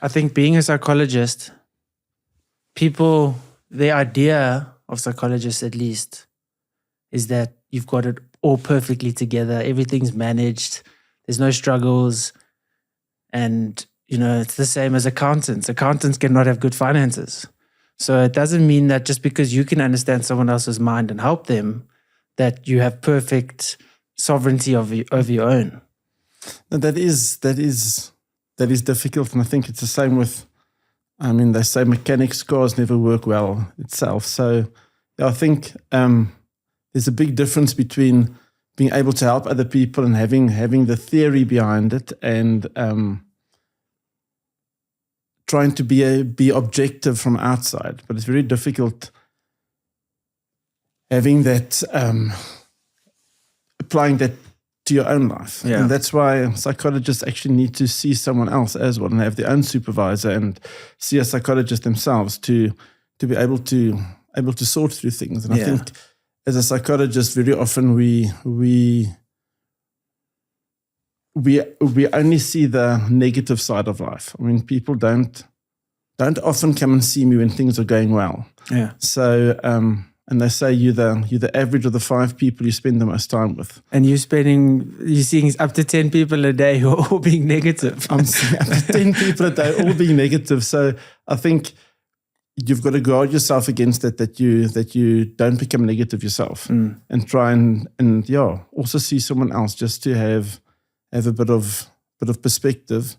I think being a psychologist, people, the idea of psychologists at least is that you've got it all perfectly together. Everything's managed. There's no struggles. And, it's the same as accountants. Accountants cannot have good finances. So it doesn't mean that just because you can understand someone else's mind and help them, that you have perfect sovereignty over your own. No, that is difficult. And I think it's the same with, they say mechanics cars never work well itself. So I think there's a big difference between being able to help other people and having the theory behind it and trying to be objective from outside. But it's very difficult having that, applying that to your own life. Yeah. And that's why psychologists actually need to see someone else as well and have their own supervisor and see a psychologist themselves to be able to sort through things. And I think as a psychologist, very often we only see the negative side of life. People don't often come and see me when things are going well. Yeah. So, and they say you're the average of the 5 people you spend the most time with. And you're seeing up to 10 people a day who are all being negative. I'm seeing up to 10 people a day all being negative. So I think you've got to guard yourself against that you don't become negative yourself and try and also see someone else just to have a bit of perspective.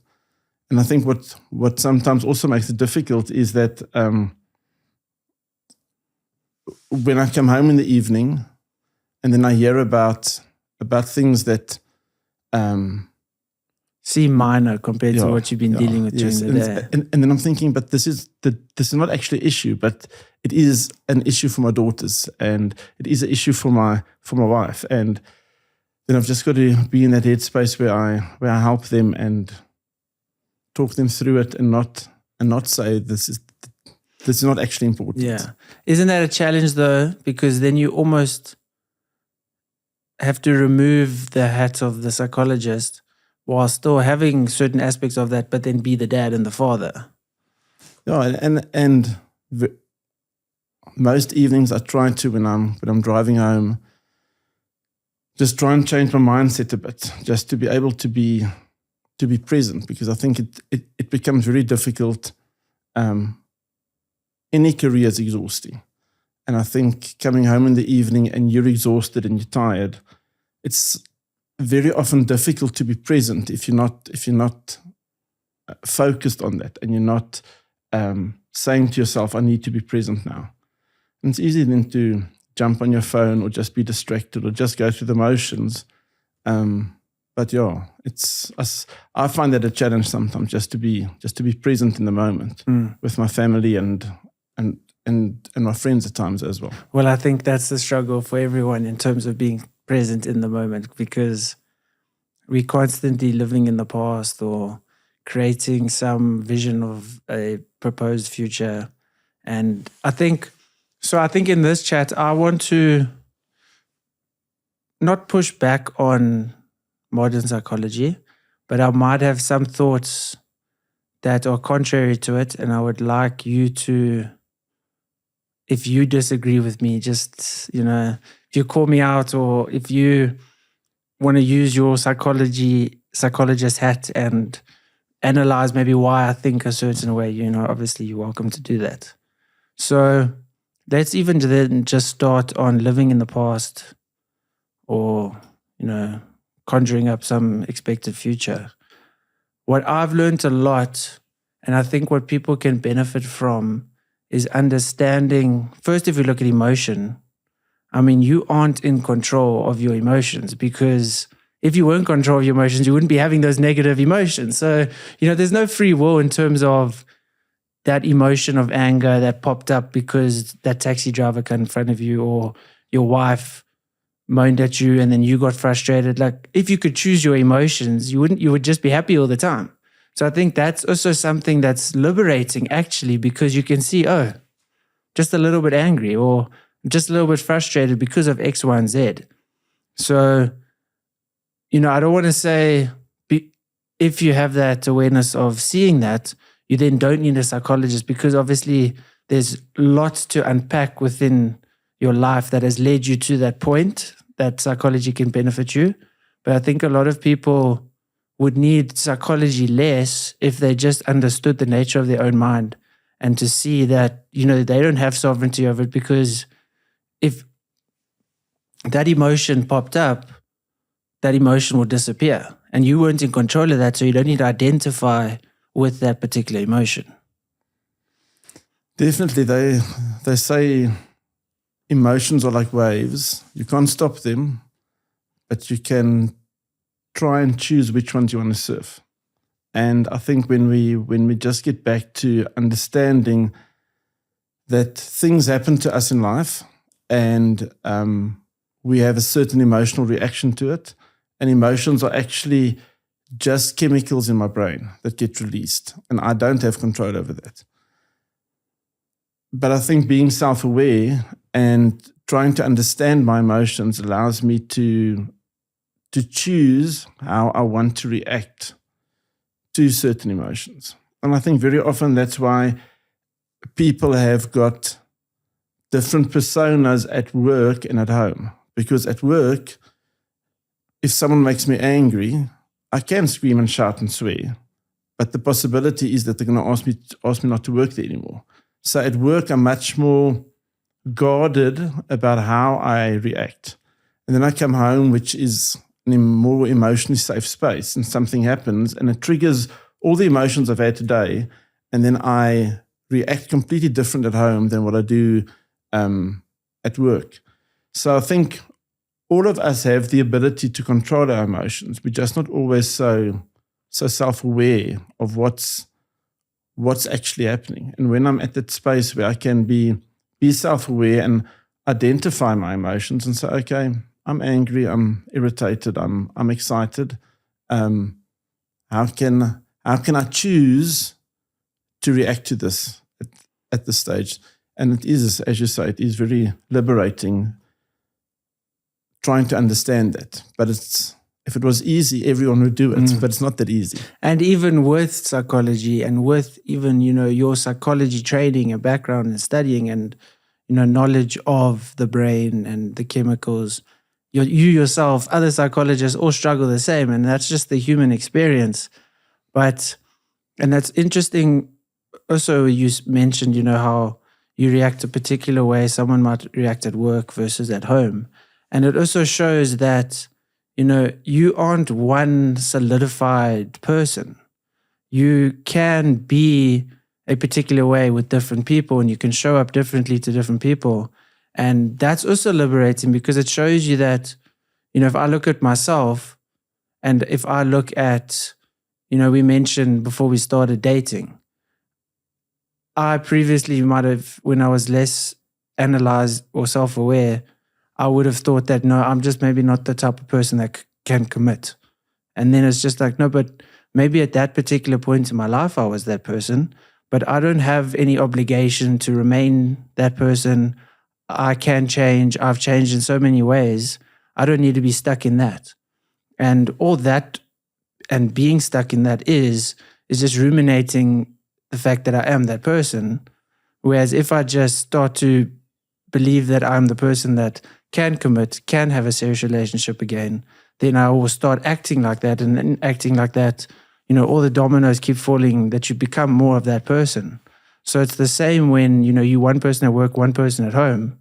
And I think what sometimes also makes it difficult is that when I come home in the evening and then I hear about things that seem minor compared to what you've been dealing with during the day. And then I'm thinking, but this is not actually an issue, but it is an issue for my daughters and it is an issue for my wife. And then I've just got to be in that headspace where I help them and talk them through it and not say this is not actually important. Yeah. Isn't that a challenge though? Because then you almost have to remove the hat of the psychologist while still having certain aspects of that, but then be the dad and the father. Yeah, and most evenings I try to, when I'm driving home, just try and change my mindset a bit, just to be able to be present, because I think it becomes very difficult. Any career is exhausting. And I think coming home in the evening and you're exhausted and you're tired, it's very often difficult to be present if you're not focused on that and you're not saying to yourself, I need to be present now. And it's easy then to jump on your phone or just be distracted or just go through the motions. But I find that a challenge sometimes just to be present in the moment with my family and my friends at times as well. Well, I think that's the struggle for everyone in terms of being present in the moment, because we're constantly living in the past or creating some vision of a proposed future. And I think in this chat, I want to not push back on modern psychology, but I might have some thoughts that are contrary to it. And I would like you to, if you disagree with me, just, if you call me out or if you want to use your psychologist hat and analyze maybe why I think a certain way, obviously you're welcome to do that. So let's even then just start on living in the past or, conjuring up some expected future. What I've learned a lot, and I think what people can benefit from, is understanding, first, if you look at emotion, you aren't in control of your emotions, because if you were in control of your emotions, you wouldn't be having those negative emotions. So, there's no free will in terms of that emotion of anger that popped up because that taxi driver got in front of you or your wife moaned at you and then you got frustrated. Like, if you could choose your emotions, you would just be happy all the time. So I think that's also something that's liberating, actually, because you can see, just a little bit angry or just a little bit frustrated because of X, Y, and Z. So, I don't want to say if you have that awareness of seeing that, you then don't need a psychologist, because obviously there's lots to unpack within your life that has led you to that point that psychology can benefit you. But I think a lot of people would need psychology less if they just understood the nature of their own mind, and to see that, they don't have sovereignty over it, because if that emotion popped up, that emotion will disappear, and you weren't in control of that, so you don't need to identify with that particular emotion. Definitely, they say emotions are like waves. You can't stop them, but you can try and choose which ones you want to surf. And I think when we just get back to understanding that things happen to us in life, and we have a certain emotional reaction to it, and emotions are actually just chemicals in my brain that get released, and I don't have control over that. But I think being self-aware and trying to understand my emotions allows me to choose how I want to react to certain emotions. And I think very often that's why people have got different personas at work and at home. Because at work, if someone makes me angry, I can scream and shout and swear. But the possibility is that they're going to ask me not to work there anymore. So at work, I'm much more guarded about how I react. And then I come home, which is a more emotionally safe space, and something happens and it triggers all the emotions I've had today. And then I react completely different at home than what I do at work. So I think all of us have the ability to control our emotions. We're just not always so self-aware of what's actually happening. And when I'm at that space where I can be self-aware and identify my emotions and say, okay, I'm angry, I'm irritated, I'm excited. How can I choose to react to this at this stage? And it is, as you say, it is very liberating trying to understand that. But if it was easy, everyone would do it, but it's not that easy. And even with psychology, and with even, your psychology training and background and studying, and, knowledge of the brain and the chemicals, you yourself, other psychologists all struggle the same. And that's just the human experience. And that's interesting. Also, you mentioned, how you react a particular way. Someone might react at work versus at home. And it also shows that, you aren't one solidified person. You can be a particular way with different people, and you can show up differently to different people. And that's also liberating, because it shows you that, if I look at myself, and if I look at, we mentioned before we started dating, I previously might have, when I was less analyzed or self-aware, I would have thought that, no, I'm just maybe not the type of person that can commit. And then it's just like, no, but maybe at that particular point in my life, I was that person, but I don't have any obligation to remain that person. I can change. I've changed in so many ways. I don't need to be stuck in that. And all that, and being stuck in that is just ruminating the fact that I am that person. Whereas if I just start to believe that I'm the person that can commit, can have a serious relationship again, then I will start acting like that, and acting like that, all the dominoes keep falling, that you become more of that person. So it's the same when, you one person at work, one person at home.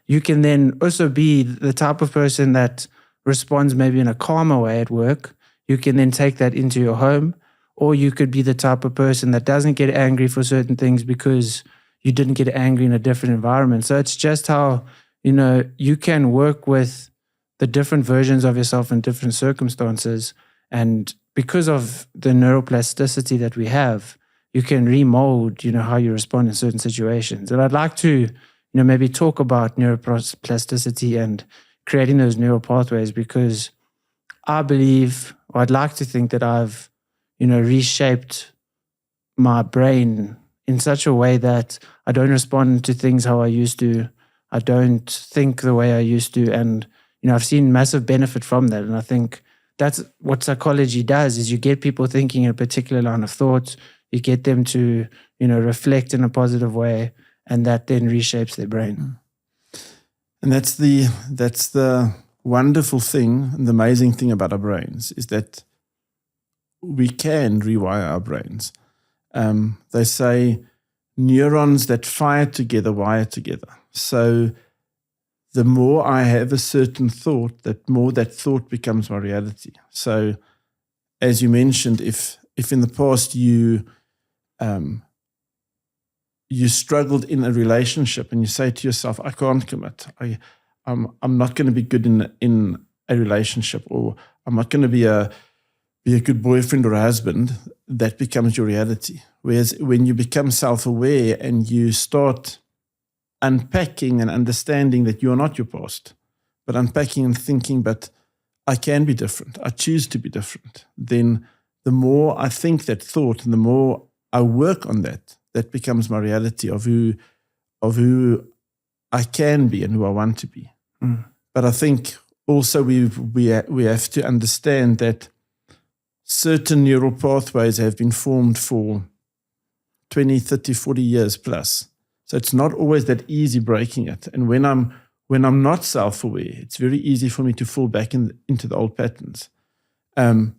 You can then also be the type of person that responds maybe in a calmer way at work. You can then take that into your home, or you could be the type of person that doesn't get angry for certain things because you didn't get angry in a different environment. So it's just how, you can work with the different versions of yourself in different circumstances. And because of the neuroplasticity that we have, you can remold, how you respond in certain situations. And I'd like to, maybe talk about neuroplasticity and creating those neural pathways, because I believe, or I'd like to think that I've, reshaped my brain in such a way that I don't respond to things how I used to. I don't think the way I used to. And, I've seen massive benefit from that. And I think that's what psychology does, is you get people thinking in a particular line of thought. You get them to, reflect in a positive way, and that then reshapes their brain. And that's the wonderful thing and the amazing thing about our brains, is that we can rewire our brains. They say neurons that fire together wire together. So the more I have a certain thought, that more that thought becomes my reality. So as you mentioned, if in the past you struggled in a relationship and you say to yourself, I can't commit, I'm not going to be good in a relationship, or I'm not going to be a good boyfriend or a husband, that becomes your reality. Whereas when you become self-aware and you start unpacking and understanding that you are not your past, but unpacking and thinking, but I can be different, I choose to be different, then the more I think that thought and the more I work on that becomes my reality of who I can be and who I want to be. But I think also we have to understand that certain neural pathways have been formed for 20, 30, 40 years plus. So it's not always that easy breaking it. And when I'm not self-aware, it's very easy for me to fall back into the old patterns. And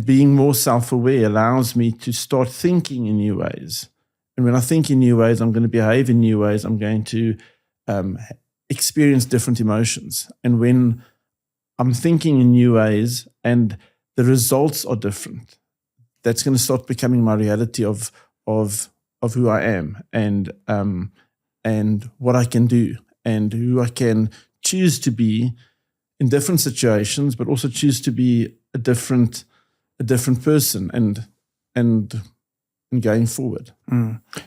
being more self-aware allows me to start thinking in new ways. And when I think in new ways, I'm going to behave in new ways. I'm going to experience different emotions. And when I'm thinking in new ways and the results are different, that's going to start becoming my reality of who I am and what I can do and who I can choose to be in different situations, but also choose to be a different person and going forward.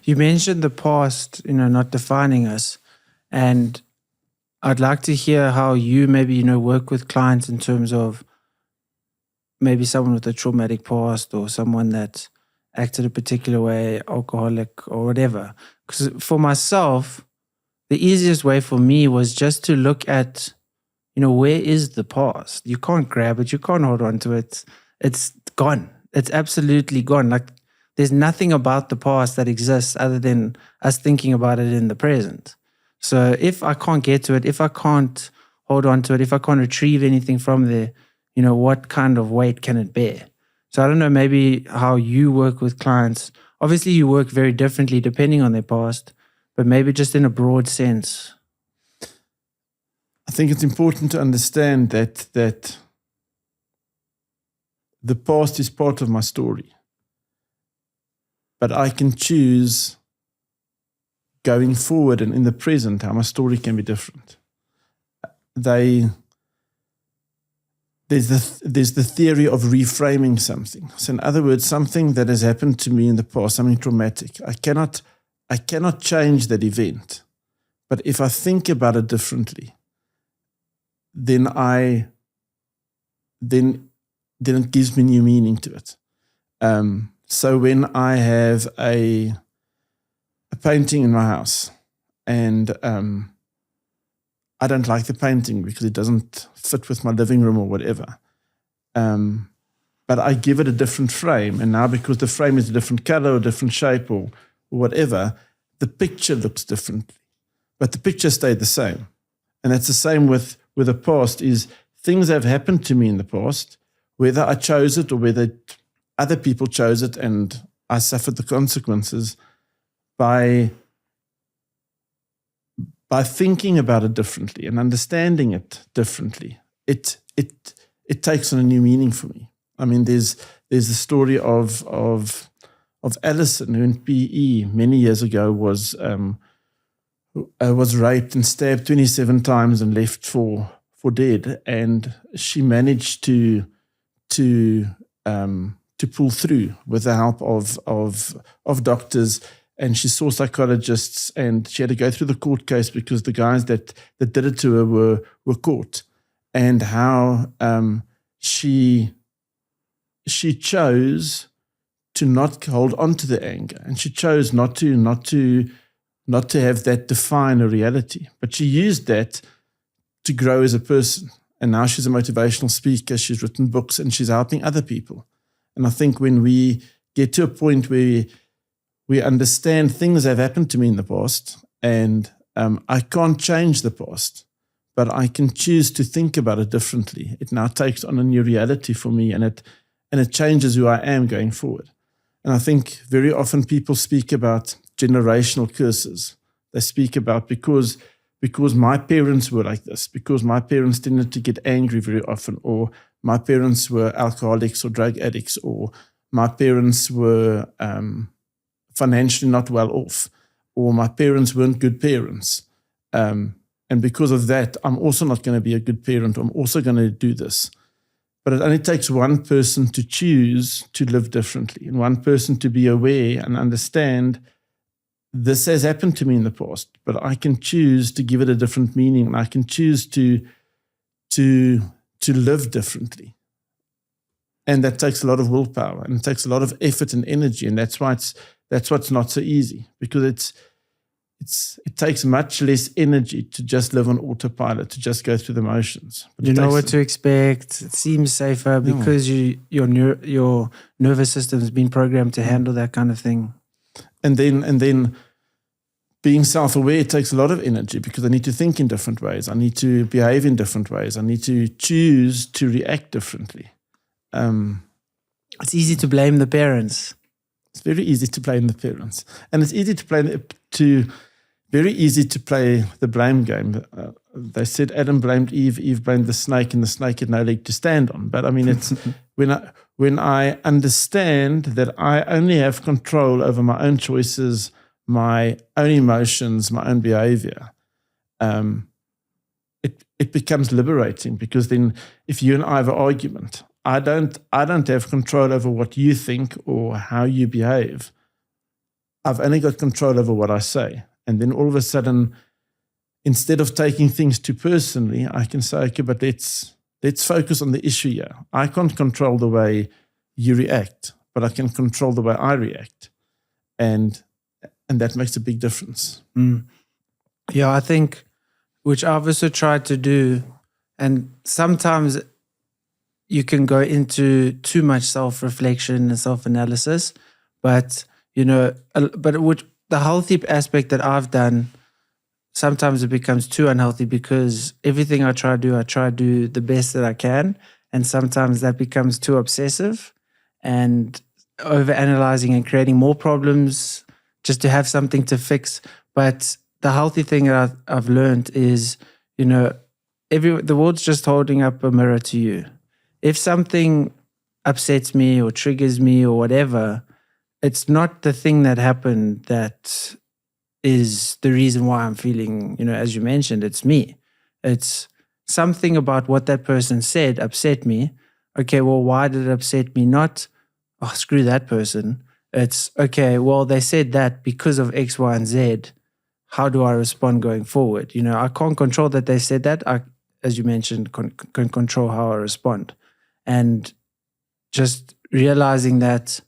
You mentioned the past, not defining us, and I'd like to hear how you maybe work with clients in terms of maybe someone with a traumatic past or someone that acted a particular way, alcoholic or whatever. Because for myself, the easiest way for me was just to look at, where is the past? You can't grab it. You can't hold on to it. It's gone. It's absolutely gone. Like there's nothing about the past that exists other than us thinking about it in the present. So if I can't get to it, if I can't hold on to it, if I can't retrieve anything from there, what kind of weight can it bear? So I don't know maybe how you work with clients. Obviously you work very differently depending on their past, but maybe just in a broad sense. I think it's important to understand that the past is part of my story, but I can choose going forward and in the present how my story can be different. There's the theory of reframing something. So in other words, something that has happened to me in the past, something traumatic, I cannot change that event. But if I think about it differently, then it gives me new meaning to it. So when I have a painting in my house and I don't like the painting because it doesn't fit with my living room or whatever, but I give it a different frame, and now because the frame is a different color or different shape or whatever, the picture looks differently, but the picture stayed the same. And that's the same with the past, is things have happened to me in the past, whether I chose it or whether other people chose it and I suffered the consequences. By thinking about it differently and understanding it differently, it takes on a new meaning for me. I mean, there's the story of Alison, who in PE many years ago was raped and stabbed 27 times and left for dead, and she managed to pull through with the help of doctors. And she saw psychologists, and she had to go through the court case because the guys that did it to her were caught. And how she chose to not hold on to the anger, and she chose not to have that define her reality. But she used that to grow as a person. And now she's a motivational speaker. She's written books, and she's helping other people. And I think when we get to a point where we understand things have happened to me in the past, and I can't change the past, but I can choose to think about it differently. It now takes on a new reality for me, and it changes who I am going forward. And I think very often people speak about generational curses. They speak about because my parents were like this, because my parents tended to get angry very often, or my parents were alcoholics or drug addicts, or my parents were financially not well off, or my parents weren't good parents. And because of that, I'm also not going to be a good parent. I'm also going to do this. But it only takes one person to choose to live differently, and one person to be aware and understand this has happened to me in the past, but I can choose to give it a different meaning, and I can choose to live differently. And that takes a lot of willpower, and it takes a lot of effort and energy, and that's what's not so easy, because it takes much less energy to just live on autopilot, to just go through the motions. But you know what to expect. It seems safer because your nervous system has been programmed to handle that kind of thing. And then being self-aware takes a lot of energy, because I need to think in different ways. I need to behave in different ways. I need to choose to react differently. It's easy to blame the parents. It's very easy to blame the parents. And it's easy very easy to play the blame game. They said Adam blamed Eve, Eve blamed the snake, and the snake had no leg to stand on. But I mean, it's when I understand that I only have control over my own choices, my own emotions, my own behavior, it becomes liberating, because then if you and I have an argument, I don't have control over what you think or how you behave. I've only got control over what I say. And then all of a sudden, instead of taking things too personally, I can say, okay, but let's focus on the issue here. I can't control the way you react, but I can control the way I react. And that makes a big difference. Yeah, I think, which I've also tried to do, and sometimes you can go into too much self-reflection and self-analysis, but the healthy aspect that I've done, sometimes it becomes too unhealthy, because everything I try to do the best that I can, and sometimes that becomes too obsessive and over-analyzing and creating more problems just to have something to fix. But the healthy thing that I've learned is, the world's just holding up a mirror to you. If something upsets me or triggers me or whatever, it's not the thing that happened that is the reason why I'm feeling, as you mentioned, it's me. It's something about what that person said upset me. Okay, well, why did it upset me? Not, oh, screw that person. It's, okay, well, they said that because of X, Y, and Z. How do I respond going forward? I can't control that they said that. I, as you mentioned, can control how I respond. And just realizing that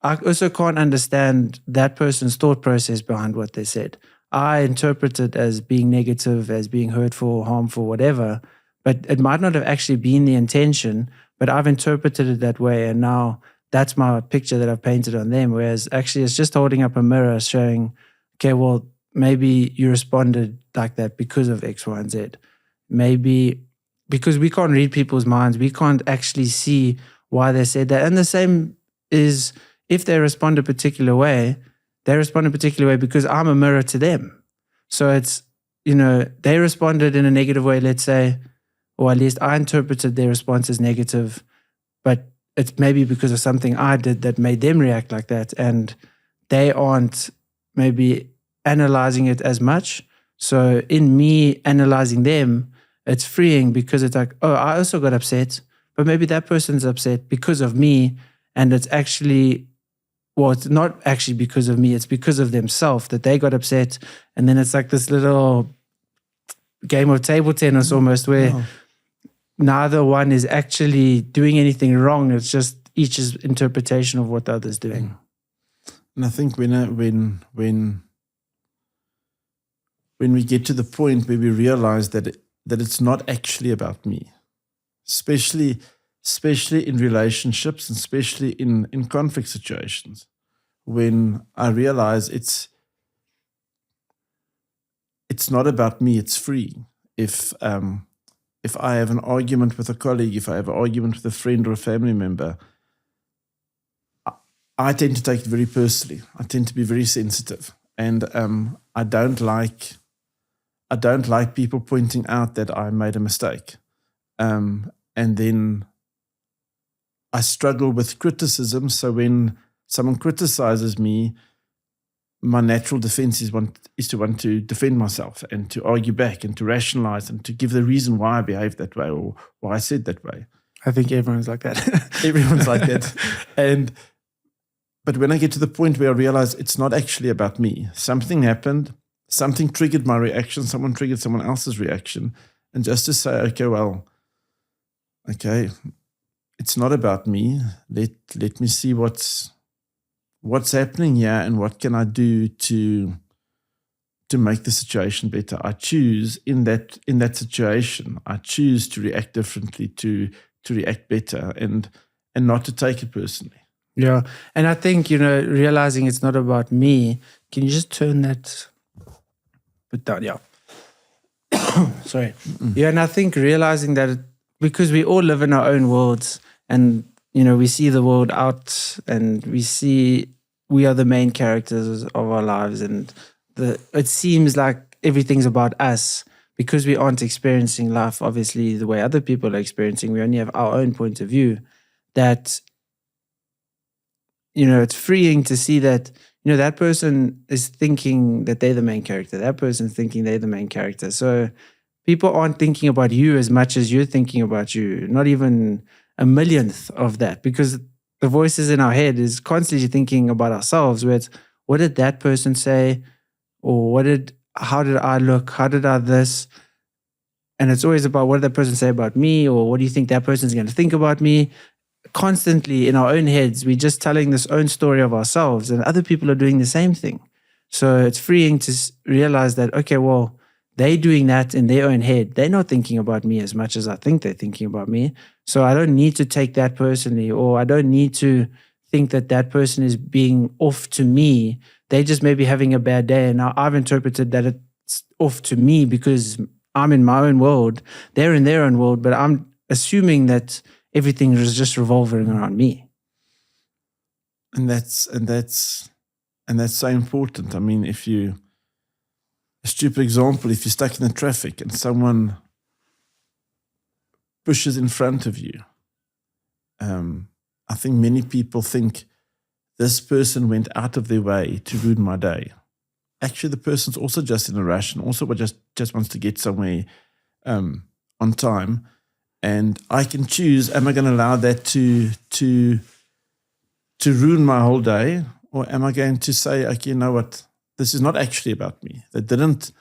I also can't understand that person's thought process behind what they said. I interpret it as being negative, as being hurtful, harmful, whatever, but it might not have actually been the intention, but I've interpreted it that way, and now that's my picture that I've painted on them, whereas actually it's just holding up a mirror showing, okay, well, maybe you responded like that because of X, Y, and Z. Maybe because we can't read people's minds, we can't actually see why they said that. And the same is, if they respond a particular way, they respond a particular way because I'm a mirror to them. So it's, they responded in a negative way, let's say, or at least I interpreted their response as negative, but it's maybe because of something I did that made them react like that, and they aren't maybe analyzing it as much. So in me analyzing them, it's freeing, because it's like, oh, I also got upset, but maybe that person's upset because of me, and it's actually, well, it's not actually because of me, it's because of themselves that they got upset. And then it's like this little game of table tennis almost, where neither one is actually doing anything wrong. It's just each's interpretation of what the other's doing. And I think when we get to the point where we realize that it's not actually about me, especially especially in relationships and especially in conflict situations, when I realize it's not about me, it's free. If I have an argument with a colleague, if I have an argument with a friend or a family member, I tend to take it very personally. I tend to be very sensitive, and I don't like people pointing out that I made a mistake, and then I struggle with criticism. So when someone criticizes me, my natural defense is to want to defend myself and to argue back and to rationalize and to give the reason why I behaved that way or why I said that way. I think everyone's like that. Everyone's like that. But when I get to the point where I realize it's not actually about me, something happened, something triggered my reaction, someone triggered someone else's reaction, and just to say, okay, it's not about me. Let me see what's happening here and what can I do to make the situation better. I choose in that situation, I choose to react differently, to react better and not to take it personally. Yeah. And I think, realizing it's not about me, can you just turn that bit down? Yeah. Sorry. Mm-hmm. Yeah. And I think realizing that because we all live in our own worlds and, we see the world out and we are the main characters of our lives, and it seems like everything's about us because we aren't experiencing life obviously the way other people are experiencing. We only have our own point of view. That it's freeing to see that that person is thinking that they're the main character, that person's thinking they're the main character. So people aren't thinking about you as much as you're thinking about you, not even a millionth of that, because the voices in our head is constantly thinking about ourselves, where it's, what did that person say? Or how did I look? How did I this? And it's always about, what did that person say about me? Or what do you think that person's going to think about me? Constantly in our own heads, we're just telling this own story of ourselves, and other people are doing the same thing. So it's freeing to realize that, okay, well, they're doing that in their own head. They're not thinking about me as much as I think they're thinking about me. So I don't need to take that personally, or I don't need to think that person is being off to me. They just may be having a bad day, and now I've interpreted that it's off to me because I'm in my own world. They're in their own world, but I'm assuming that everything is just revolving around me. And that's so important. I mean, a stupid example, if you're stuck in the traffic and someone pushes in front of you, I think many people think this person went out of their way to ruin my day. Actually, the person's also just in a rush and also just wants to get somewhere on time. And I can choose, am I going to allow that to ruin my whole day? Or am I going to say, okay, you know what? This is not actually about me. They didn't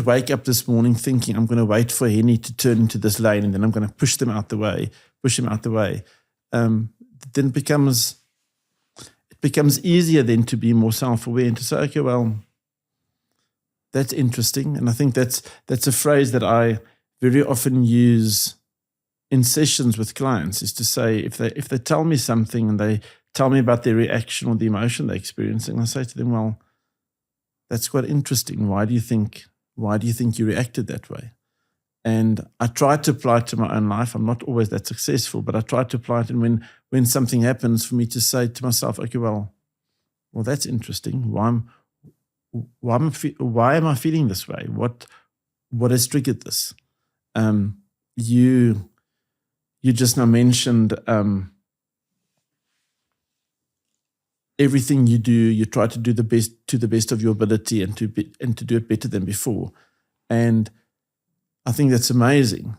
wake up this morning thinking, I'm going to wait for Hennie to turn into this lane and then I'm going to push him out the way. Then it becomes easier then to be more self-aware and to say, okay, well, that's interesting. And I think that's a phrase that I very often use in sessions with clients, is to say, if they tell me something and they tell me about their reaction or the emotion they're experiencing, I say to them, well, that's quite interesting. Why do you think you reacted that way? And I try to apply it to my own life. I'm not always that successful, but I try to apply it. And when something happens, for me to say to myself, okay, well, that's interesting. Why am I feeling this way? What has triggered this? You just now mentioned everything you do, you try to do the best to the best of your ability and to do it better than before. And I think that's amazing.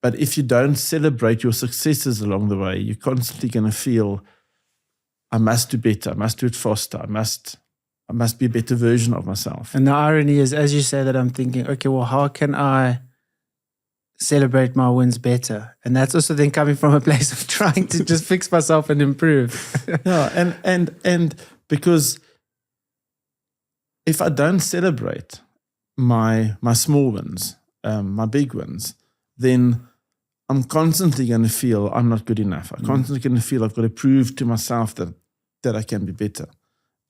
But if you don't celebrate your successes along the way, you're constantly going to feel, I must do better, I must do it faster, I must be a better version of myself. And the irony is, as you say that, I'm thinking, okay, well, how can I celebrate my wins better? And that's also then coming from a place of trying to just fix myself and improve. Yeah, and because if I don't celebrate my small wins, my big wins, then I'm constantly going to feel I'm not good enough. I'm constantly going to feel I've got to prove to myself that I can be better.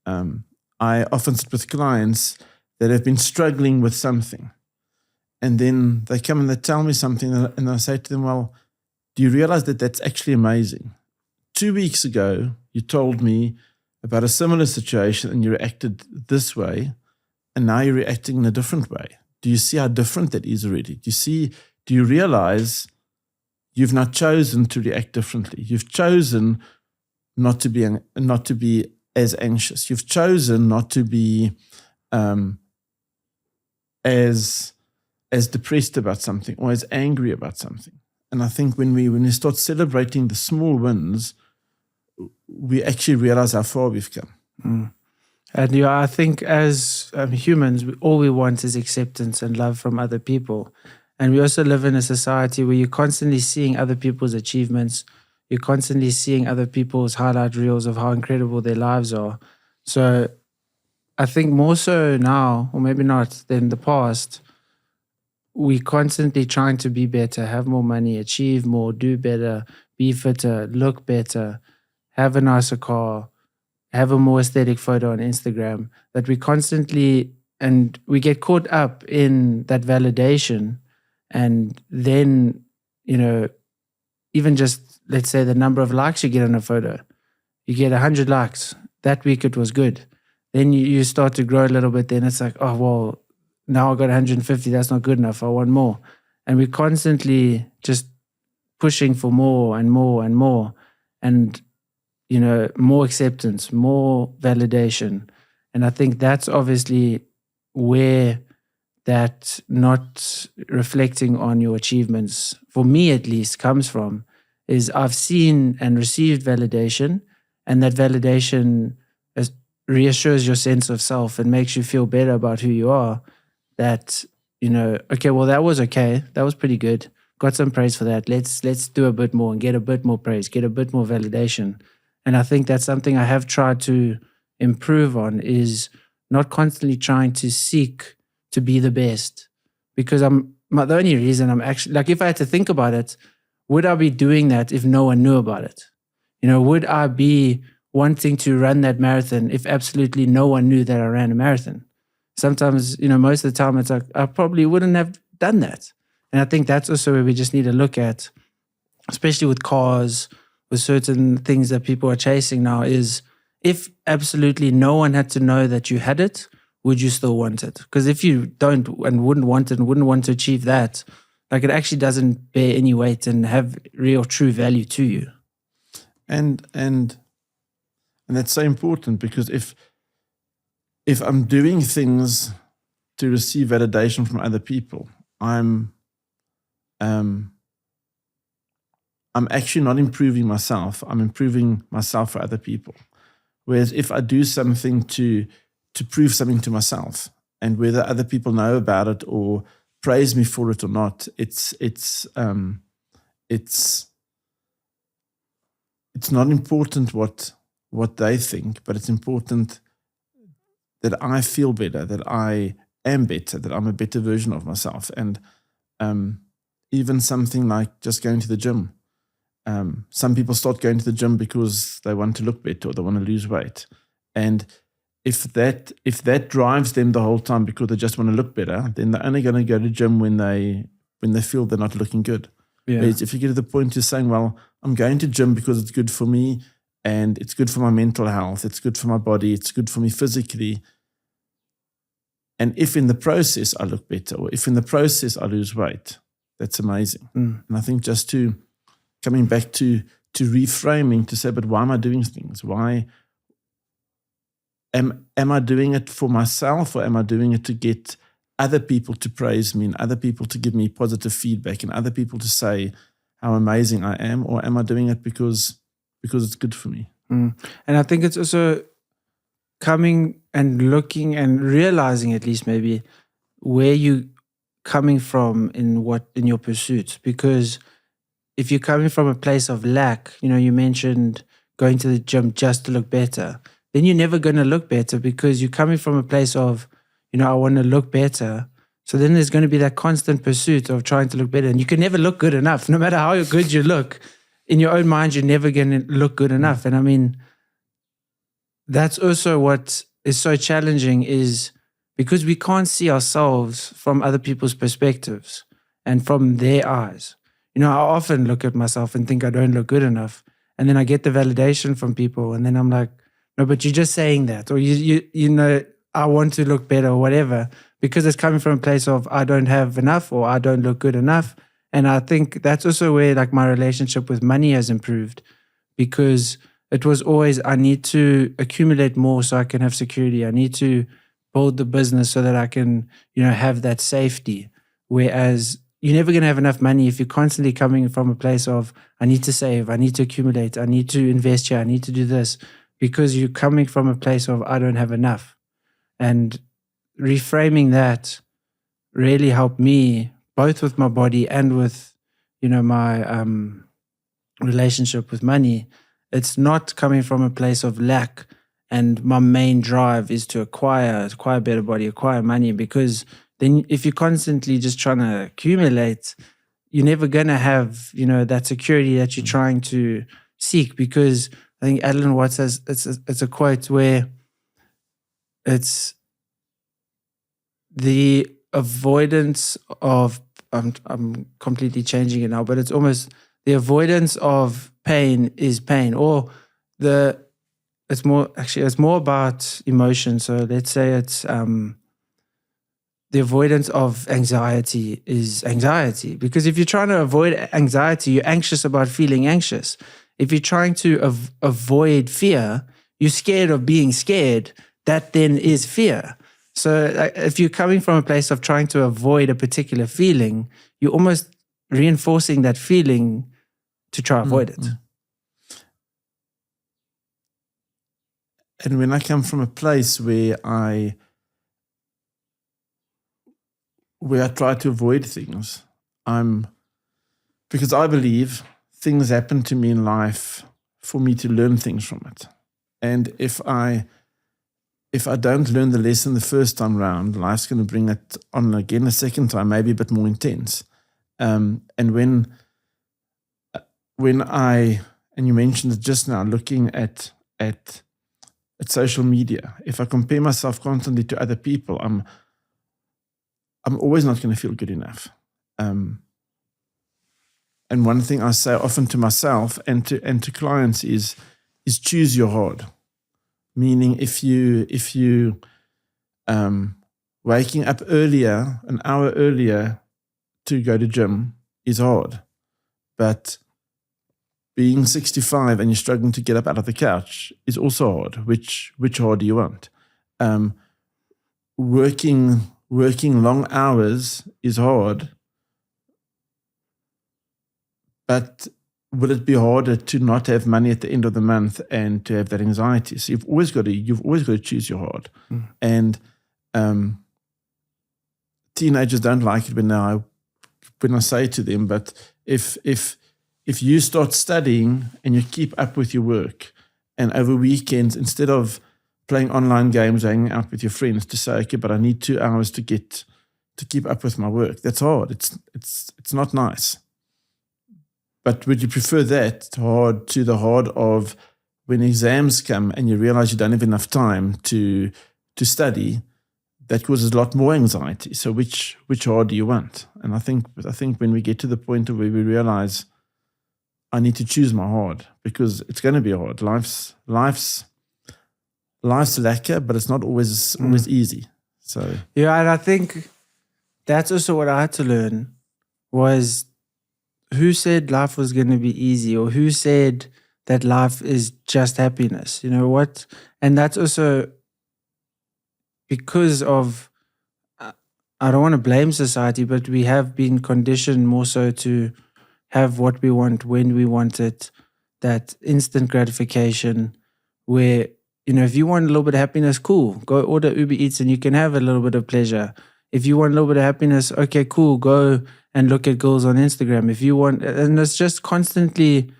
I often sit with clients that have been struggling with something. And then they come and they tell me something, and I say to them, well, do you realize that that's actually amazing? 2 weeks ago, you told me about a similar situation and you reacted this way, and now you're reacting in a different way. Do you see how different that is already? Do you realize you've not chosen to react differently? You've chosen not to be as anxious. You've chosen not to be as depressed about something or as angry about something. And I think when we start celebrating the small wins, we actually realize how far we've come. Mm. And I think as humans, all we want is acceptance and love from other people. And we also live in a society where you're constantly seeing other people's achievements. You're constantly seeing other people's highlight reels of how incredible their lives are. So I think more so now, or maybe not than the past, we're constantly trying to be better, have more money, achieve more, do better, be fitter, look better, have a nicer car, have a more aesthetic photo on Instagram, that we constantly, and we get caught up in that validation. And then, even just, let's say the number of likes you get on a photo, you get 100 likes. That week it was good. Then you start to grow a little bit. Then it's like, oh, well, now I got 150. That's not good enough. I want more. And we're constantly just pushing for more and more and more. And, more acceptance, more validation. And I think that's obviously where that not reflecting on your achievements, for me at least, comes from, is I've seen and received validation, and that validation reassures your sense of self and makes you feel better about who you are. That, okay, well, that was okay. That was pretty good. Got some praise for that. Let's do a bit more and get a bit more praise, get a bit more validation. And I think that's something I have tried to improve on, is not constantly trying to seek to be the best. Because the only reason I'm actually, like, if I had to think about it, would I be doing that if no one knew about it? Would I be wanting to run that marathon if absolutely no one knew that I ran a marathon? Sometimes, most of the time it's like, I probably wouldn't have done that. And I think that's also where we just need to look at, especially with cars, with certain things that people are chasing now, is if absolutely no one had to know that you had it, would you still want it? Because if you don't and wouldn't want it and wouldn't want to achieve that, like, it actually doesn't bear any weight and have real true value to you. And that's so important, because if I'm doing things to receive validation from other people, I'm actually not improving myself. I'm improving myself for other people. Whereas if I do something to prove something to myself, and whether other people know about it or praise me for it or not, it's not important what they think, but it's important that I feel better, that I am better, that I'm a better version of myself. And even something like just going to the gym. Some people start going to the gym because they want to look better or they want to lose weight. And if that drives them the whole time because they just want to look better, then they're only going to go to the gym when they feel they're not looking good. Yeah. Whereas if you get to the point of saying, well, I'm going to gym because it's good for me and it's good for my mental health, it's good for my body, it's good for me physically. And if in the process I look better, or if in the process I lose weight, that's amazing. And I think just coming back to reframing, to say, but why am I doing things? Why am I doing it for myself, or am I doing it to get other people to praise me and other people to give me positive feedback and other people to say how amazing I am? Or am I doing it because it's good for me? And I think it's also coming and looking and realizing, at least maybe, where you coming from in your pursuits. Because if you're coming from a place of lack, you mentioned going to the gym just to look better, then you're never going to look better, because you're coming from a place of, I want to look better. So then there's going to be that constant pursuit of trying to look better. And you can never look good enough. No matter how good you look, in your own mind, you're never going to look good enough. And I mean, that's also what is so challenging, is because we can't see ourselves from other people's perspectives and from their eyes. I often look at myself and think I don't look good enough. And then I get the validation from people. And then I'm like, no, but you're just saying that. Or, I want to look better or whatever, because it's coming from a place of I don't have enough or I don't look good enough. And I think that's also where like my relationship with money has improved, because it was always, I need to accumulate more so I can have security. I need to build the business so that I can, have that safety. Whereas you're never going to have enough money if you're constantly coming from a place of, I need to save, I need to accumulate, I need to invest here, I need to do this, because you're coming from a place of, I don't have enough. And reframing that really helped me, both with my body and with, my relationship with money. It's not coming from a place of lack, and my main drive is to acquire better body, acquire money, because then if you're constantly just trying to accumulate, you're never going to have, that security that you're trying to seek. Because I think Adeline Watts says, it's a quote where it's the avoidance of, I'm completely changing it now, but it's almost the avoidance of pain is pain, or it's more about emotion. So let's say it's the avoidance of anxiety is anxiety. Because if you're trying to avoid anxiety, you're anxious about feeling anxious. If you're trying to avoid fear, you're scared of being scared. That then is fear. So if you're coming from a place of trying to avoid a particular feeling, you're almost reinforcing that feeling to try to avoid it. And when I come from a place where I try to avoid things, because I believe things happen to me in life for me to learn things from it. And if I don't learn the lesson the first time round, life's going to bring it on again a second time, maybe a bit more intense. And when you mentioned it just now, looking at social media, if I compare myself constantly to other people, I'm always not going to feel good enough. And one thing I say often to myself and to clients is choose your hard. Meaning, if you waking up earlier, an hour earlier to go to gym is hard, but being 65 and you're struggling to get up out of the couch is also hard. Which hard do you want? Working long hours is hard, but will it be harder to not have money at the end of the month and to have that anxiety? So you've always got to choose your hard. And teenagers don't like it when I say to them, but if you start studying and you keep up with your work, and over weekends, instead of playing online games, hanging out with your friends, to say, okay, but I need 2 hours to keep up with my work, that's hard. It's not nice. But would you prefer that hard to the hard of when exams come and you realize you don't have enough time to study? That causes a lot more anxiety. So which hard do you want? And I think when we get to the point where we realize I need to choose my hard, because it's going to be hard. Life's lacquer, but it's not always easy. So yeah, and I think that's also what I had to learn was, who said life was going to be easy, or who said that life is just happiness? You know what? And that's also because of, I don't want to blame society, but we have been conditioned more so to have what we want when we want it, that instant gratification where, if you want a little bit of happiness, cool, go order Uber Eats and you can have a little bit of pleasure. If you want a little bit of happiness, okay, cool, go and look at girls on Instagram. If you want, and it's just constantly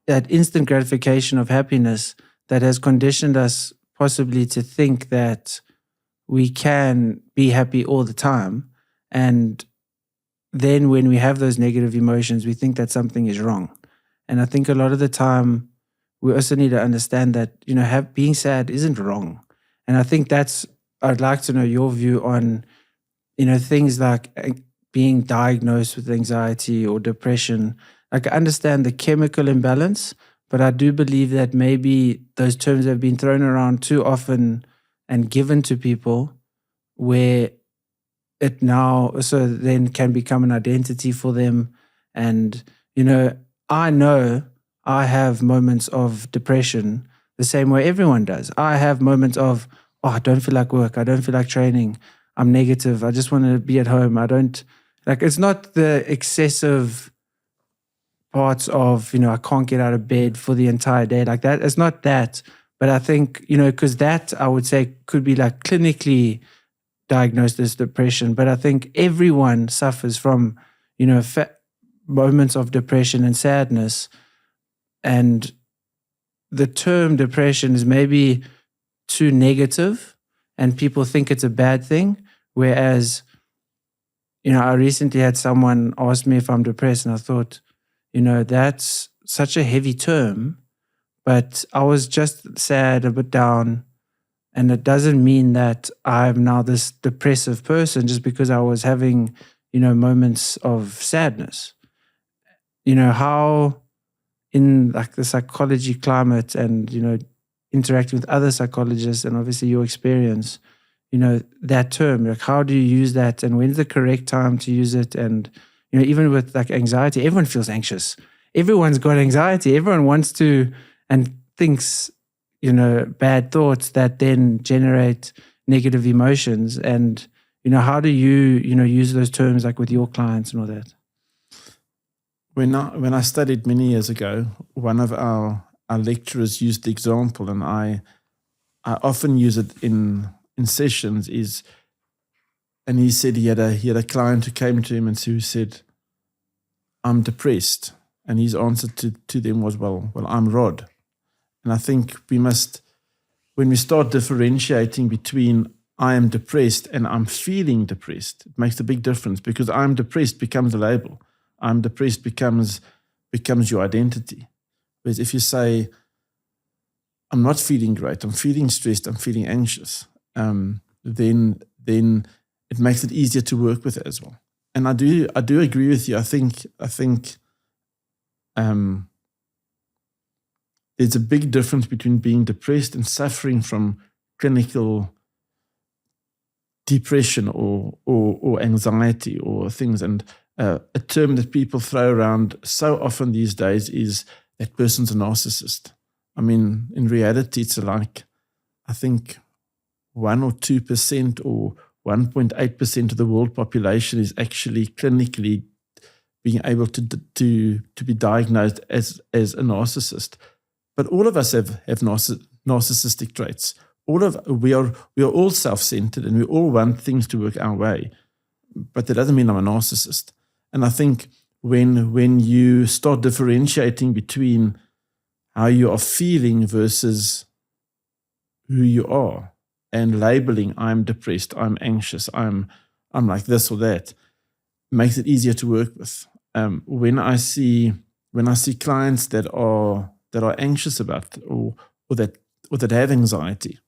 that instant gratification of happiness that has conditioned us possibly to think that we can be happy all the time. And then when we have those negative emotions, we think that something is wrong. And I think a lot of the time, we also need to understand that, being sad isn't wrong. And I think I'd like to know your view on, things like being diagnosed with anxiety or depression. Like, I understand the chemical imbalance, but I do believe that maybe those terms have been thrown around too often and given to people, where it now also then can become an identity for them. And, I know I have moments of depression the same way everyone does. I have moments of, I don't feel like work. I don't feel like training. I'm negative. I just want to be at home. It's not the excessive parts of, I can't get out of bed for the entire day like that. It's not that. But I think, because that I would say could be like clinically diagnosed as depression. But I think everyone suffers from, moments of depression and sadness. And the term depression is maybe too negative and people think it's a bad thing. Whereas, I recently had someone ask me if I'm depressed, and I thought, that's such a heavy term, but I was just sad, a bit down. And it doesn't mean that I'm now this depressive person just because I was having, moments of sadness. How in like the psychology climate and, interacting with other psychologists and obviously your experience, that term, like how do you use that and when's the correct time to use it? And, even with like anxiety, everyone feels anxious. Everyone's got anxiety. Everyone wants to and thinks, bad thoughts that then generate negative emotions. And, how do you, use those terms like with your clients and all that? When I studied many years ago, one of our lecturers used the example, and I often use it in sessions, and he said he had a client who came to him and who said, I'm depressed. And his answer to them was, well, I'm Rod. And I think we must, when we start differentiating between I am depressed and I'm feeling depressed, it makes a big difference, because I'm depressed becomes a label. I'm depressed becomes your identity. Whereas if you say, I'm not feeling great, I'm feeling stressed, I'm feeling anxious, then it makes it easier to work with it as well. And I do agree with you. I think there's a big difference between being depressed and suffering from clinical depression or anxiety or things. And a term that people throw around so often these days is that person's a narcissist. I mean, in reality, it's like, I think 1 or 2% or 1.8% of the world population is actually clinically being able to be diagnosed as a narcissist. But all of us have narcissistic traits. We are all self-centered and we all want things to work our way. But that doesn't mean I'm a narcissist. And I think when you start differentiating between how you are feeling versus who you are, and labeling, I'm depressed, I'm anxious, I'm like this or that, makes it easier to work with. When I see clients that are anxious about or that have anxiety,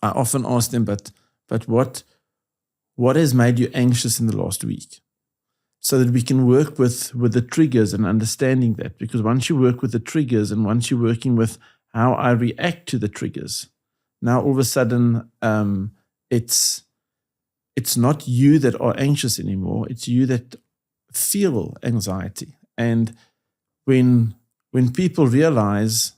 I often ask them, but what has made you anxious in the last week? So that we can work with the triggers and understanding that. Because once you work with the triggers and once you're working with how I react to the triggers, now all of a sudden it's not you that are anxious anymore. It's you that feel anxiety. And when people realize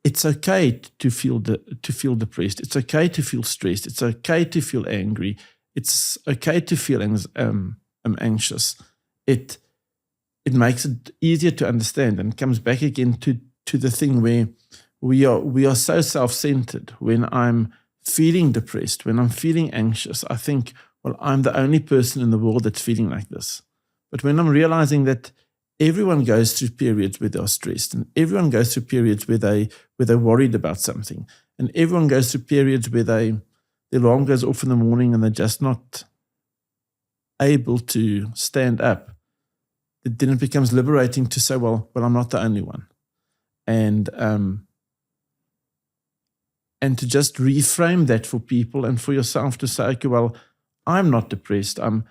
it's okay to feel depressed, it's okay to feel stressed, it's okay to feel angry, it's okay to feel anxious. It makes it easier to understand, and comes back again to the thing where we are so self-centered. When I'm feeling depressed, when I'm feeling anxious, I think, well, I'm the only person in the world that's feeling like this. But when I'm realizing that everyone goes through periods where they're stressed, and everyone goes through periods where they're worried about something, and everyone goes through periods where they're the alarm goes off in the morning and they're just not able to stand up, then it becomes liberating to say, well, I'm not the only one. And to just reframe that for people and for yourself to say, okay, well, I'm not depressed. I'm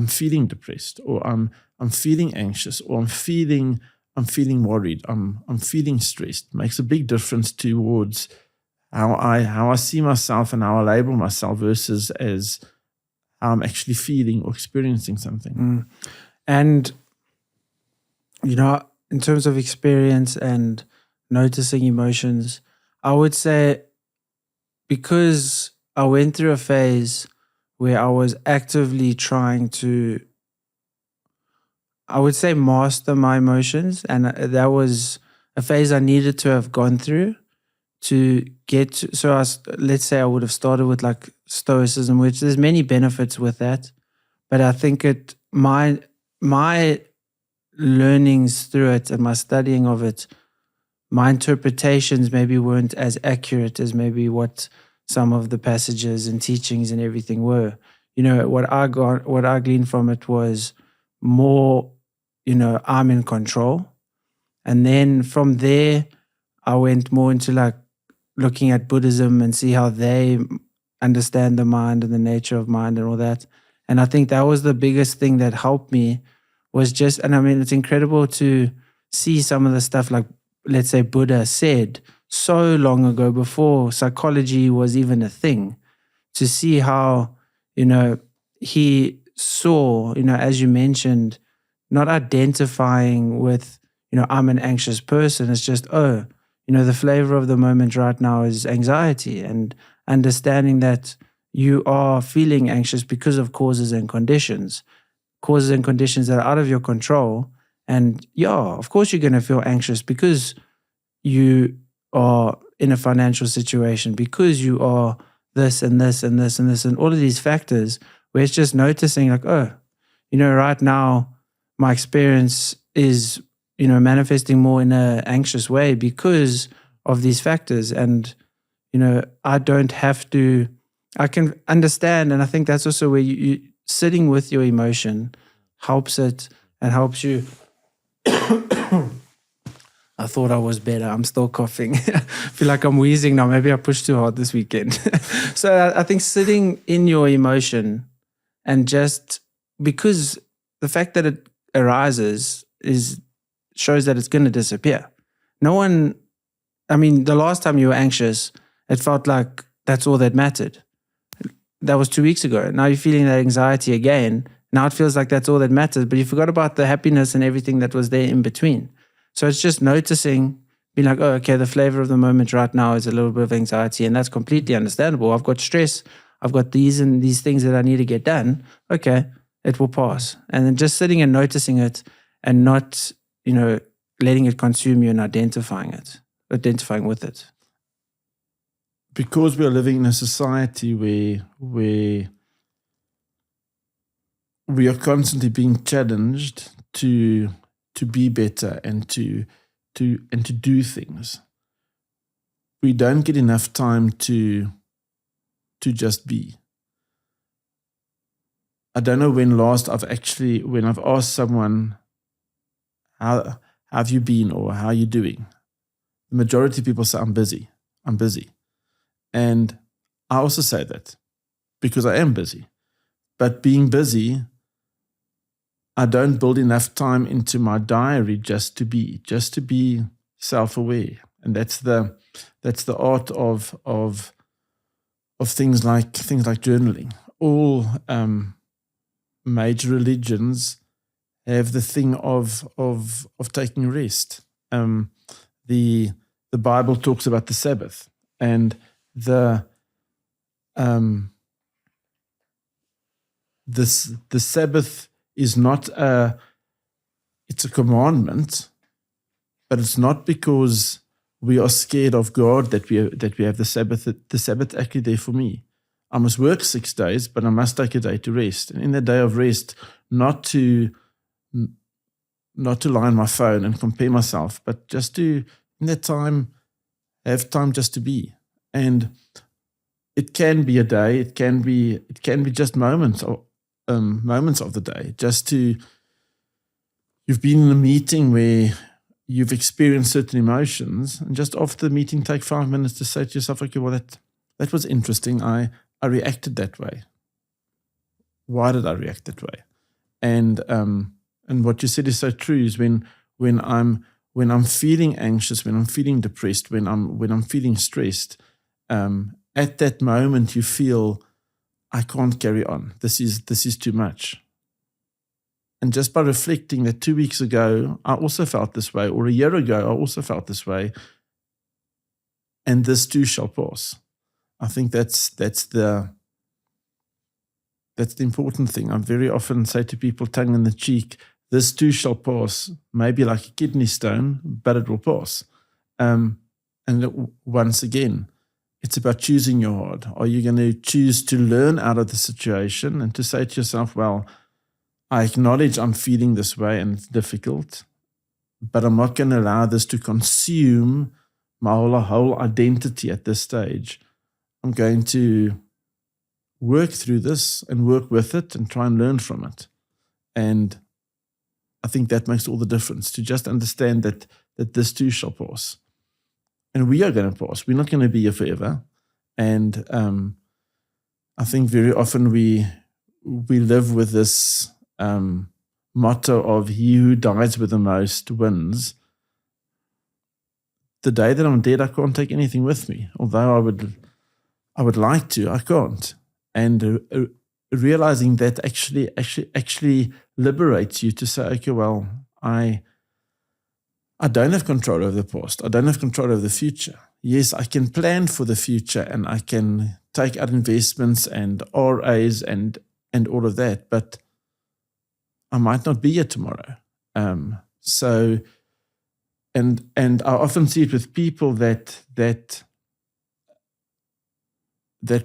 feeling depressed, or I'm feeling anxious, or I'm feeling worried. I'm feeling stressed. Makes a big difference towards how I see myself and how I label myself versus as how I'm actually feeling or experiencing something. And in terms of experience and noticing emotions, I would say, because I went through a phase where I was actively trying to, I would say, master my emotions. And that was a phase I needed to have gone through to get to. So let's say I would have started with like stoicism, which there's many benefits with that. But I think my learnings through it and my studying of it, my interpretations maybe weren't as accurate as maybe what some of the passages and teachings and everything were. What I gleaned from it was more, I'm in control. And then from there, I went more into like looking at Buddhism and see how they understand the mind and the nature of mind and all that. And I think that was the biggest thing that helped me, was just, and I mean, it's incredible to see some of the stuff like, let's say, Buddha said so long ago, before psychology was even a thing, to see how, he saw, as you mentioned, not identifying with, I'm an anxious person. It's just, the flavor of the moment right now is anxiety, and understanding that you are feeling anxious because of causes and conditions that are out of your control. And of course you're going to feel anxious because you are in a financial situation, because you are this and this and this and this and all of these factors, where it's just noticing like, right now my experience is, manifesting more in an anxious way because of these factors. And, I don't have to, I can understand. And I think that's also where you sitting with your emotion helps it and helps you. I thought I was better. I'm still coughing. I feel like I'm wheezing now. Maybe I pushed too hard this weekend. So I think sitting in your emotion, and just because the fact that it arises shows that it's going to disappear. The last time you were anxious, it felt like that's all that mattered. That was 2 weeks ago. Now you're feeling that anxiety again. Now it feels like that's all that matters, but you forgot about the happiness and everything that was there in between. So it's just noticing, being like, okay, the flavor of the moment right now is a little bit of anxiety, and that's completely understandable. I've got stress. I've got these and these things that I need to get done. Okay, it will pass. And then just sitting and noticing it, and not, letting it consume you, and identifying with it. Because we are living in a society where we are constantly being challenged to be better and to do things, we don't get enough time to just be. I don't know when last when I've asked someone, how have you been, or how are you doing? The majority of people say, I'm busy. And I also say that because I am busy. But being busy, I don't build enough time into my diary just to be self-aware. And that's the art of things like journaling. All major religions have the thing of taking rest. The Bible talks about the Sabbath, and the Sabbath is not it's a commandment, but it's not because we are scared of God that we have the Sabbath. The Sabbath actually there for me. I must work 6 days, but I must take a day to rest. And in that day of rest, not to lie on my phone and compare myself, but just to, in that time, have time just to be. And it can be a day. It can be just moments of the day. You've been in a meeting where you've experienced certain emotions, and just after the meeting, take 5 minutes to say to yourself, okay, well, that was interesting. I reacted that way. Why did I react that way? And what you said is so true. Is when I'm feeling anxious, when I'm feeling depressed, when I'm feeling stressed, at that moment you feel I can't carry on. This is too much. And just by reflecting that 2 weeks ago I also felt this way, or a year ago I also felt this way, and this too shall pass. I think that's the important thing. I very often say to people, tongue in the cheek, this too shall pass, maybe like a kidney stone, but it will pass. And once again, it's about choosing your heart. Are you going to choose to learn out of the situation and to say to yourself, well, I acknowledge I'm feeling this way and it's difficult, but I'm not going to allow this to consume my whole identity at this stage. I'm going to work through this and work with it and try and learn from it. And I think that makes all the difference, to just understand that this too shall pass. And we are going to pass. We're not going to be here forever. And I think very often we live with this motto of he who dies with the most wins. The day that I'm dead, I can't take anything with me. Although I would like to, I can't. And realizing that actually liberates you to say, okay, well, I don't have control over the past. I don't have control over the future. Yes, I can plan for the future and I can take out investments and RAs and all of that, but I might not be here tomorrow. So I often see it with people that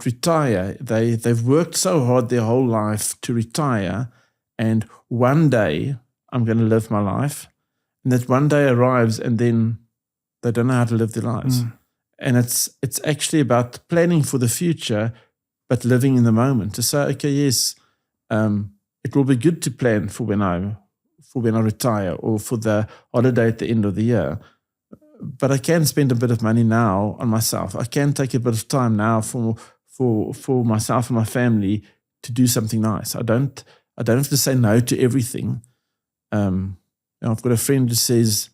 retire. They've worked so hard their whole life to retire, and one day I'm going to live my life, and that one day arrives and then they don't know how to live their lives. And it's actually about planning for the future, but living in the moment, to say, okay, yes, it will be good to plan for when I retire or for the holiday at the end of the year. But I can spend a bit of money now on myself. I can take a bit of time now for myself and my family to do something nice. I don't have to say no to everything. I've got a friend who says,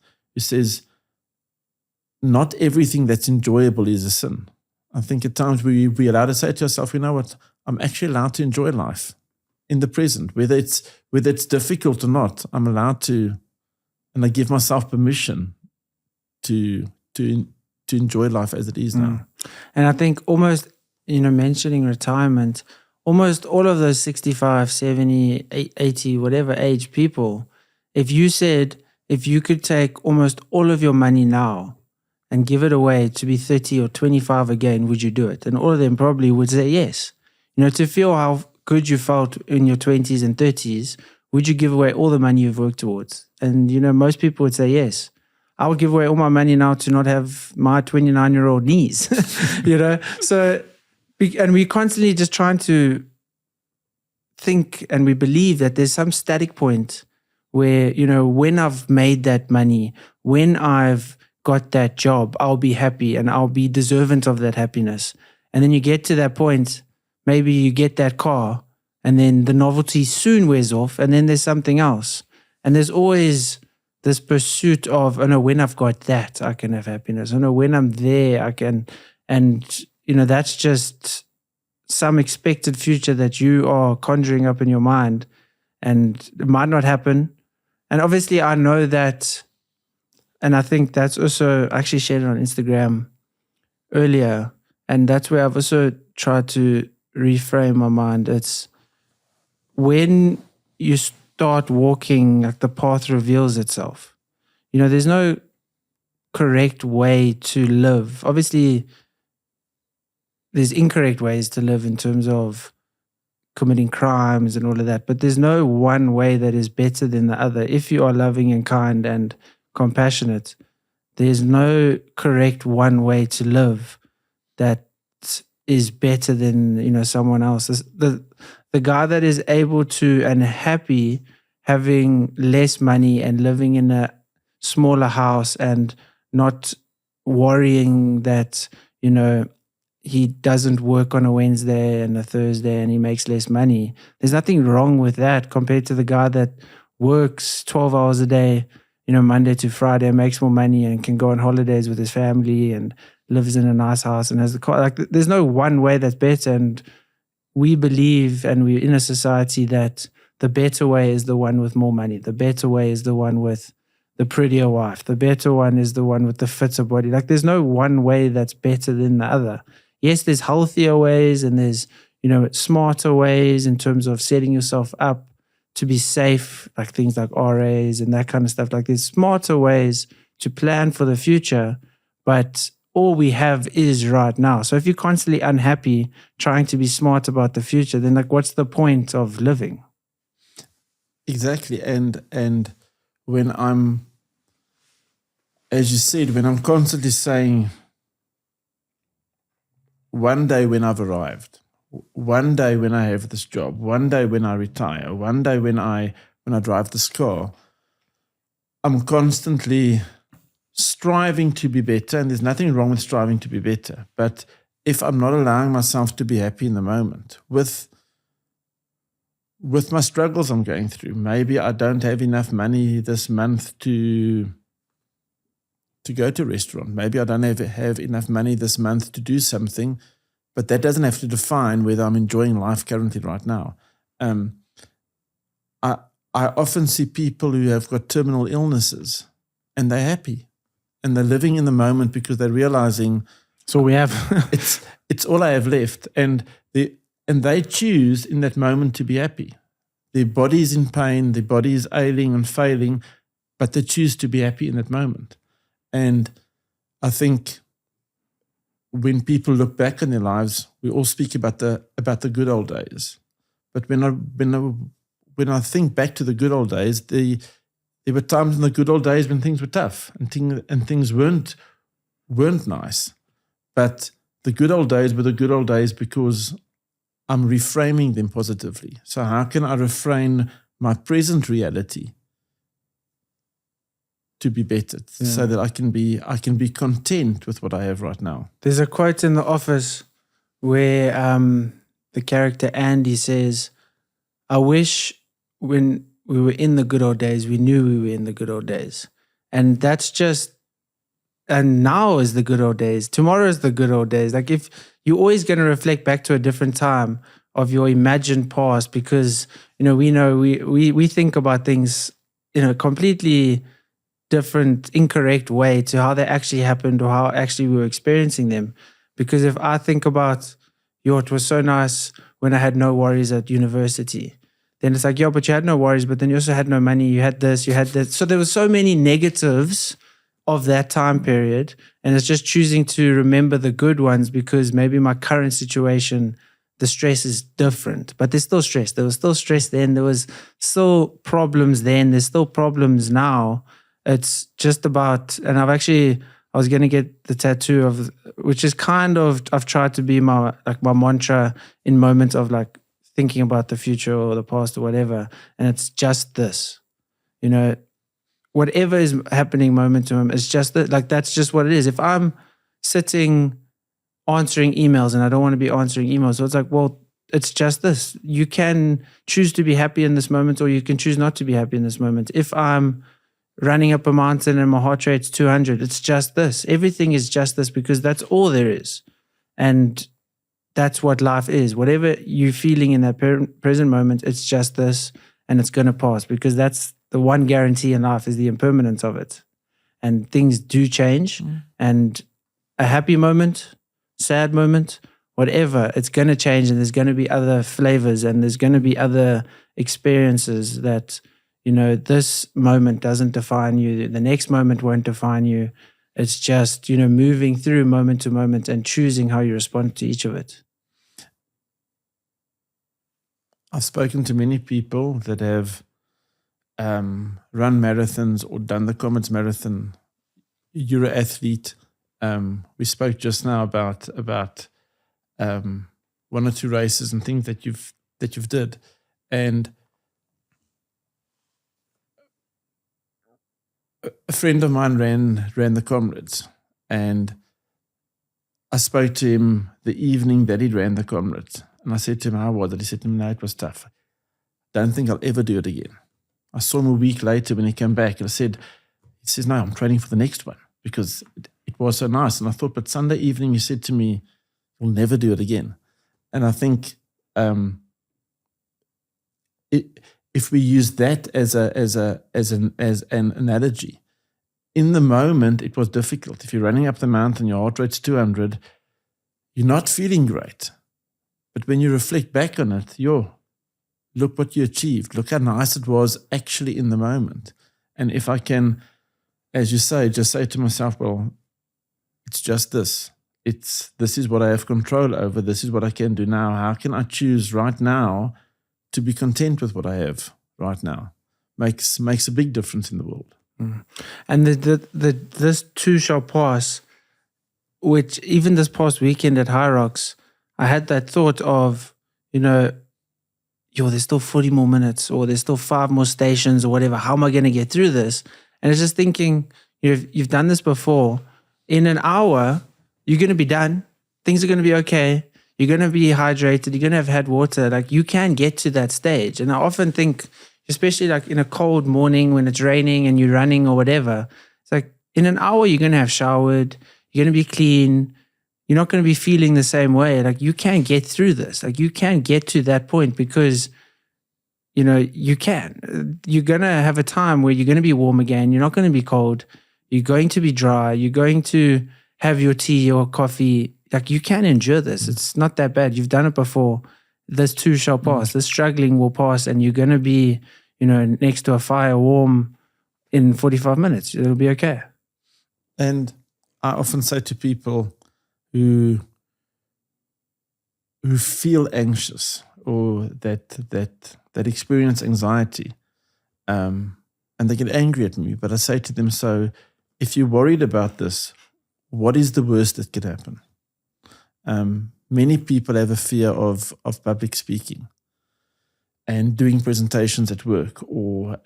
not everything that's enjoyable is a sin. I think at times we're allowed to say to ourselves, you know what, I'm actually allowed to enjoy life in the present, whether it's difficult or not. I'm allowed to, and I give myself permission to enjoy life as it is now. And I think almost, mentioning retirement, almost all of those 65, 70, 80, whatever age people, if you could take almost all of your money now and give it away to be 30 or 25 again, would you do it? And all of them probably would say yes. To feel how good you felt in your 20s and 30s, would you give away all the money you've worked towards? And, most people would say yes. I would give away all my money now to not have my 29-year-old knees, So, and we're constantly just trying to think, and we believe that there's some static point where, when I've made that money, when I've got that job, I'll be happy and I'll be deserving of that happiness. And then you get to that point, maybe you get that car, and then the novelty soon wears off, and then there's something else. And there's always this pursuit of, oh no, when I've got that, I can have happiness. Oh no, when I'm there, I can. And, that's just some expected future that you are conjuring up in your mind, and it might not happen. And obviously I know that, and I think that's also, I actually shared it on Instagram earlier, and that's where I've also tried to reframe my mind. It's when you start walking, like the path reveals itself. There's no correct way to live. Obviously, there's incorrect ways to live in terms of committing crimes and all of that, but there's no one way that is better than the other. If you are loving and kind and compassionate, there's no correct one way to live that is better than, someone else. The guy that is able to and happy having less money and living in a smaller house and not worrying that, he doesn't work on a Wednesday and a Thursday and he makes less money. There's nothing wrong with that compared to the guy that works 12 hours a day, Monday to Friday, makes more money and can go on holidays with his family and lives in a nice house and has the car. Like, there's no one way that's better. And we believe, and we're in a society that the better way is the one with more money. The better way is the one with the prettier wife. The better one is the one with the fitter body. Like, there's no one way that's better than the other. Yes, there's healthier ways and there's, smarter ways in terms of setting yourself up to be safe, like things like RAs and that kind of stuff. Like, there's smarter ways to plan for the future, but all we have is right now. So if you're constantly unhappy trying to be smart about the future, then what's the point of living? Exactly. And when I'm, as you said, when I'm constantly saying, one day when I've arrived, one day when I have this job, one day when I retire, one day when I drive this car, I'm constantly striving to be better, and there's nothing wrong with striving to be better. But if I'm not allowing myself to be happy in the moment with my struggles I'm going through, maybe I don't have enough money this month to go to a restaurant. Maybe I don't have enough money this month to do something, but that doesn't have to define whether I'm enjoying life currently right now. I often see people who have got terminal illnesses and they're happy and they're living in the moment because they're realizing it's all we have. it's all I have left, and they choose in that moment to be happy. Their body is in pain, their body is ailing and failing, but they choose to be happy in that moment. And I think when people look back on their lives, we all speak about the good old days. But when I think back to the good old days, there were times in the good old days when things were tough and things weren't nice. But the good old days were the good old days because I'm reframing them positively. So how can I reframe my present reality to be better, so that I can be content with what I have right now? There's a quote in The Office where the character Andy says, "I wish when we were in the good old days, we knew we were in the good old days." And that's just, and now is the good old days. Tomorrow is the good old days. Like, if you're always going to reflect back to a different time of your imagined past, because, we think about things in a completely different, incorrect way to how they actually happened or how actually we were experiencing them. Because if I think about, it was so nice when I had no worries at university, then it's like, but you had no worries, but then you also had no money, you had this, you had that. So there were so many negatives of that time period, and it's just choosing to remember the good ones, because maybe my current situation, the stress is different, but there's still stress. There was still stress then, there was still problems then, there's still problems now. It's just about, and I was going to get the tattoo of, which is kind of, I've tried to be my mantra in moments of like thinking about the future or the past or whatever. And it's just this, whatever is happening moment to moment, it's just that, like, that's just what it is. If I'm sitting answering emails and I don't want to be answering emails, so it's like, well, it's just this. You can choose to be happy in this moment, or you can choose not to be happy in this moment. If I'm running up a mountain and my heart rate's 200, it's just this. Everything is just this, because that's all there is. And that's what life is. Whatever you're feeling in that present moment, it's just this, and it's going to pass, because that's the one guarantee in life, is the impermanence of it. And things do change, and a happy moment, sad moment, whatever, it's going to change, and there's going to be other flavors, and there's going to be other experiences that, this moment doesn't define you. The next moment won't define you. It's just, moving through moment to moment and choosing how you respond to each of it. I've spoken to many people that have run marathons or done the Comets Marathon. You're an athlete. We spoke just now about one or two races and things that you've did. And a friend of mine ran the Comrades, and I spoke to him the evening that he ran the Comrades, and I said to him, how was it? He said to me, no, it was tough. Don't think I'll ever do it again. I saw him a week later when he came back, and he says, no, I'm training for the next one, because it was so nice. And I thought, but Sunday evening he said to me, we'll never do it again. And I think if we use that as an analogy, in the moment it was difficult. If you're running up the mountain, your heart rate's 200, you're not feeling great. But when you reflect back on it, look what you achieved. Look how nice it was actually in the moment. And if I can, as you say, just say to myself, well, it's just this. This is what I have control over. This is what I can do now. How can I choose right now to be content with what I have right now? Makes a big difference in the world. Mm. And this too shall pass, which even this past weekend at High Rocks, I had that thought of, there's still 40 more minutes, or there's still 5 more stations, or whatever. How am I going to get through this? And it's just thinking, you've done this before. In an hour, you're going to be done. Things are going to be okay. You're going to be hydrated. You're going to have had water. Like, you can get to that stage. And I often think, especially like in a cold morning when it's raining and you're running or whatever, it's like in an hour, you're going to have showered. You're going to be clean. You're not going to be feeling the same way. Like, you can get through this. Like, you can get to that point because, you can. You're going to have a time where you're going to be warm again. You're not going to be cold. You're going to be dry. You're going to have your tea or coffee. Like, you can endure this. It's not that bad. You've done it before. This too shall pass. This struggling will pass, and you're going to be, next to a fire warm in 45 minutes. It'll be okay. And I often say to people who feel anxious or that experience anxiety, and they get angry at me, but I say to them, so if you're worried about this, what is the worst that could happen? Many people have a fear of public speaking and doing presentations at work or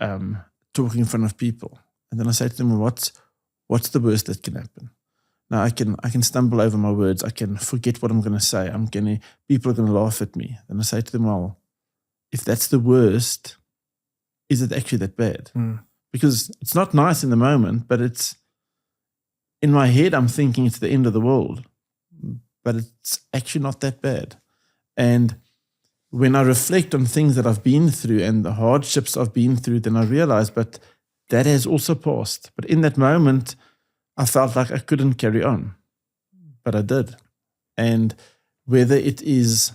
talking in front of people. And then I say to them, what's the worst that can happen? Now I can stumble over my words. I can forget what I'm going to say. People are going to laugh at me. And I say to them, well, if that's the worst, is it actually that bad? Because it's not nice in the moment, but it's in my head, I'm thinking it's the end of the world, but it's actually not that bad. And when I reflect on things that I've been through and the hardships I've been through, then I realize, but that has also passed. But in that moment, I felt like I couldn't carry on, but I did. And whether it is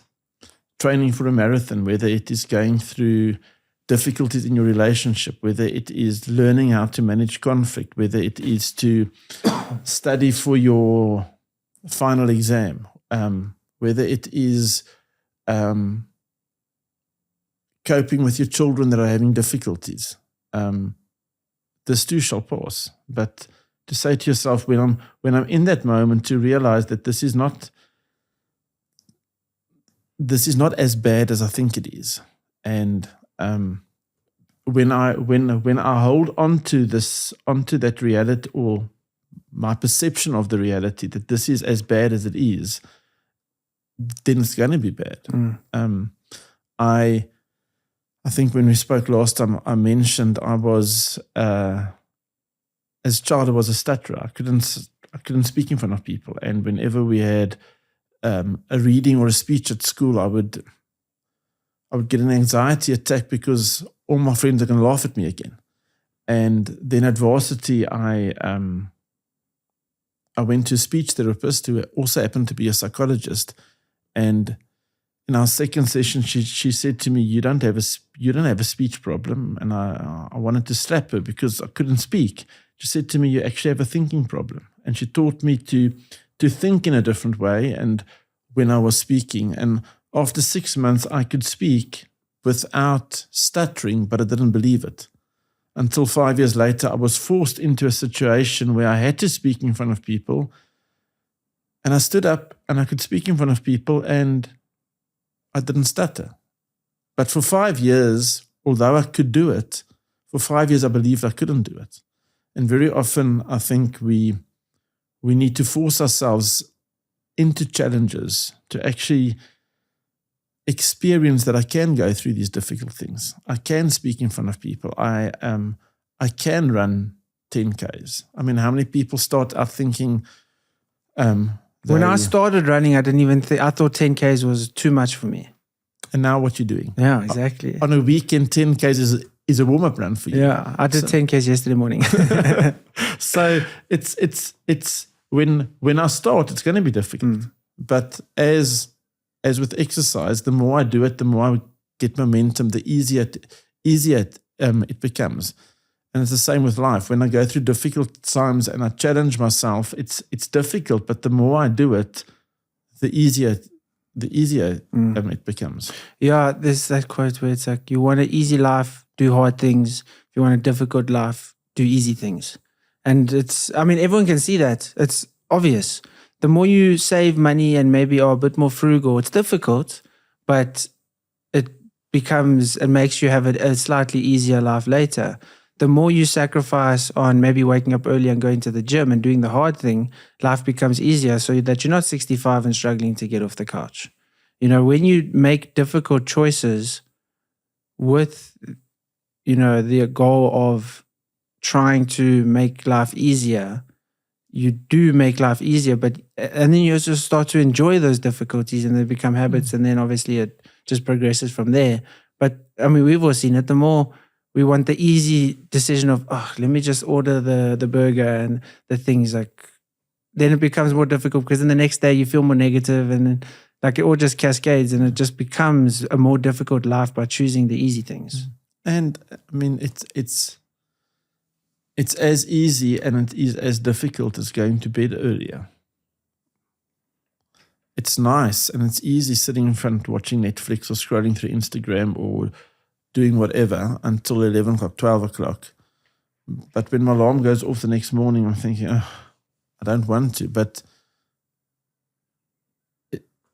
training for a marathon, whether it is going through difficulties in your relationship, whether it is learning how to manage conflict, whether it is to study for your final exam, whether it is coping with your children that are having difficulties, this too shall pass. But to say to yourself, when I'm in that moment, to realize that this is not as bad as I think it is. And when I hold onto that reality, or my perception of the reality that this is as bad as it is, then it's going to be bad. I think when we spoke last time, I mentioned I was as a child I was a stutterer. I couldn't speak in front of people, and whenever we had a reading or a speech at school, I would get an anxiety attack because all my friends are going to laugh at me again. And then at varsity, I went to a speech therapist who also happened to be a psychologist. And in our second session, she said to me, "You don't have a speech problem." And I wanted to slap her because I couldn't speak. She said to me, "You actually have a thinking problem." And she taught me to think in a different way. And when I was speaking, and after 6 months, I could speak without stuttering, but I didn't believe it. Until 5 years later, I was forced into a situation where I had to speak in front of people. And I stood up and I could speak in front of people and I didn't stutter. But for 5 years, although I could do it, for 5 years I believed I couldn't do it. And very often I think we need to force ourselves into challenges to actually experience that I can go through these difficult things. I can speak in front of people. I can run 10Ks. I mean, how many people start out thinking... when I started running, I didn't even think, I thought 10Ks was too much for me. And now what you're doing? Yeah, exactly. On a weekend, 10Ks is a warm-up run for you. Yeah, I did 10Ks yesterday morning. So it's when I start, it's going to be difficult. But as with exercise, the more I do it, the more I get momentum, the easier it becomes. And it's the same with life. When I go through difficult times and I challenge myself, it's difficult, but the more I do it, the easier it becomes. Yeah, there's that quote where it's like, you want an easy life, do hard things. If you want a difficult life, do easy things. And everyone can see that. It's obvious. The more you save money and maybe are a bit more frugal, it's difficult, but it makes you have a slightly easier life later. The more you sacrifice on maybe waking up early and going to the gym and doing the hard thing, life becomes easier so that you're not 65 and struggling to get off the couch. When you make difficult choices with, the goal of trying to make life easier, you do make life easier, and then you also start to enjoy those difficulties and they become habits, and then obviously it just progresses from there. But we've all seen it. The more we want the easy decision of, let me just order the burger and the things, then it becomes more difficult because then the next day you feel more negative and then, it all just cascades and it just becomes a more difficult life by choosing the easy things. And it's as easy and it is as difficult as going to bed earlier. It's nice and it's easy sitting in front watching Netflix or scrolling through Instagram or doing whatever until 11 o'clock, 12 o'clock. But when my alarm goes off the next morning, I'm thinking, I don't want to. But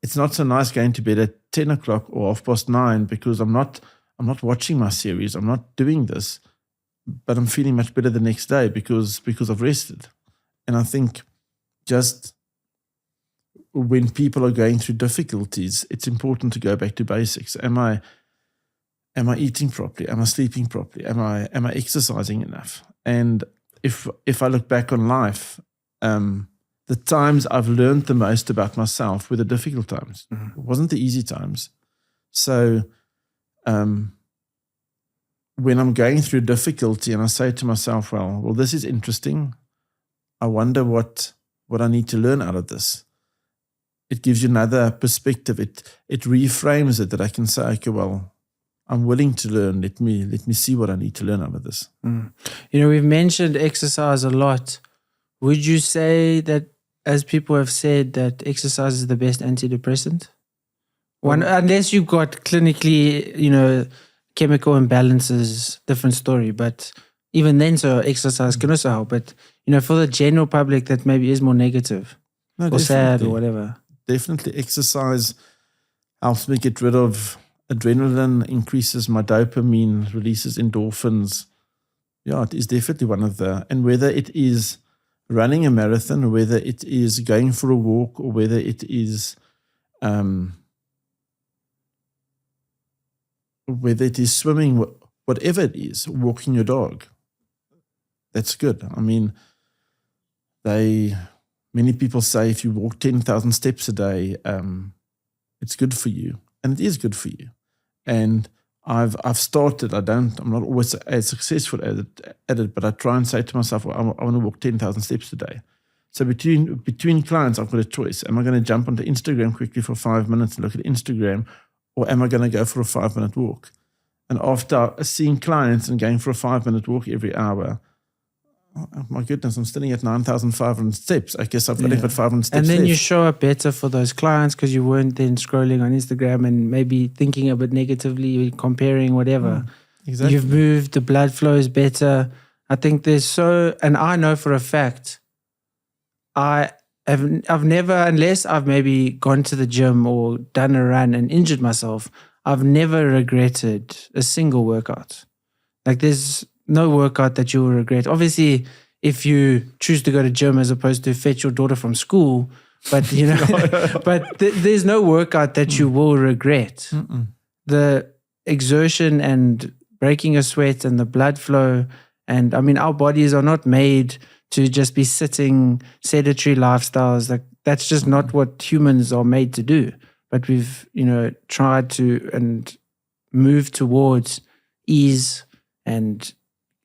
it's not so nice going to bed at 10 o'clock or 9:30 because I'm not watching my series. I'm not doing this. But I'm feeling much better the next day because I've rested. And I think just when people are going through difficulties, it's important to go back to basics. Am I eating properly? Am I sleeping properly? Am I exercising enough? And if I look back on life, the times I've learned the most about myself were the difficult times. It wasn't the easy times. So when I'm going through difficulty and I say to myself, well, this is interesting. I wonder what I need to learn out of this. It gives you another perspective. It reframes it that I can say, okay, well, I'm willing to learn. Let me see what I need to learn out of this. We've mentioned exercise a lot. Would you say that, as people have said, that exercise is the best antidepressant? Unless you've got clinically, chemical imbalances, different story. But even then, so exercise can also help. But, for the general public that maybe is more negative or sad or whatever. Definitely. Exercise helps me get rid of adrenaline, increases my dopamine, releases endorphins. Yeah, it is definitely one of and whether it is running a marathon, or whether it is going for a walk, or whether it is swimming, whatever it is, walking your dog, that's good. Many people say if you walk 10,000 steps a day, it's good for you, and it is good for you. And I've started. I'm not always as successful at it, but I try and say to myself, I want to walk 10,000 steps a day. So between clients, I've got a choice. Am I going to jump onto Instagram quickly for 5 minutes and look at Instagram, or am I going to go for a 5-minute walk? And after seeing clients and going for a 5-minute walk every hour, oh my goodness, I'm sitting at 9,500 steps. I guess I've only got 500 steps And then left. you show up better for those clients because you weren't then scrolling on Instagram and maybe thinking a bit negatively, comparing whatever. Exactly. You've moved, the blood flow is better. I think and I know for a fact, I've never, unless I've maybe gone to the gym or done a run and injured myself, I've never regretted a single workout. Like there's no workout that you will regret. Obviously, if you choose to go to gym as opposed to fetch your daughter from school, but you know, but there's no workout that you will regret. The exertion and breaking a sweat and the blood flow, and I mean, our bodies are not made to just be sitting, sedentary lifestyles. Like that's just not what humans are made to do. But we've, tried to and move towards ease and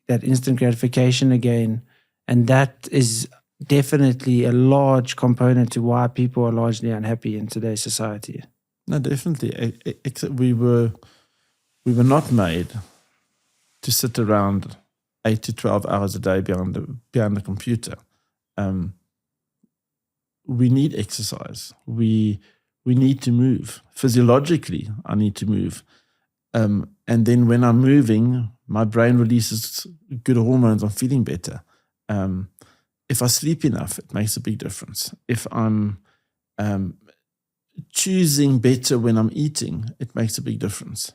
that instant gratification again. And that is definitely a large component to why people are largely unhappy in today's society. No, definitely. We were not made to sit around 8 to 12 hours a day behind the computer. We need exercise. We need to move. Physiologically, I need to move. And then when I'm moving, my brain releases good hormones. I'm feeling better. If I sleep enough, it makes a big difference. If I'm choosing better when I'm eating, it makes a big difference.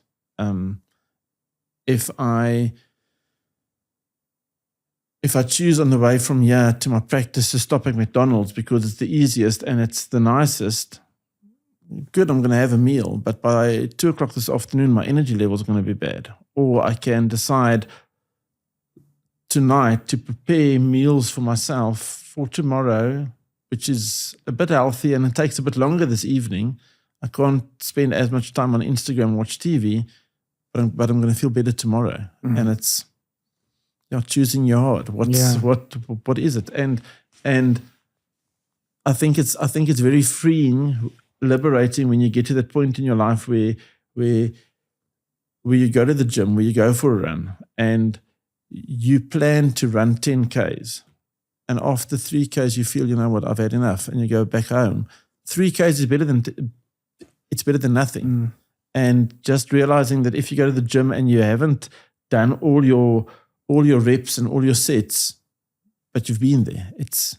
If I choose on the way from here to my practice to stop at McDonald's because it's the easiest and it's the nicest, good, I'm going to have a meal. But by 2 o'clock this afternoon, my energy levels are going to be bad. Or I can decide tonight to prepare meals for myself for tomorrow, which is a bit healthy and it takes a bit longer this evening. I can't spend as much time on Instagram and watch TV, but I'm going to feel better tomorrow. And it's choosing your heart. What is it? And I think it's very freeing, liberating when you get to that point in your life where you go to the gym, where you go for a run, and you plan to run 10 Ks. And after 3 Ks, you feel, you know what, I've had enough, and you go back home. 3 Ks is better than nothing. And just realizing that if you go to the gym and you haven't done all your reps and all your sets, but you've been there, it's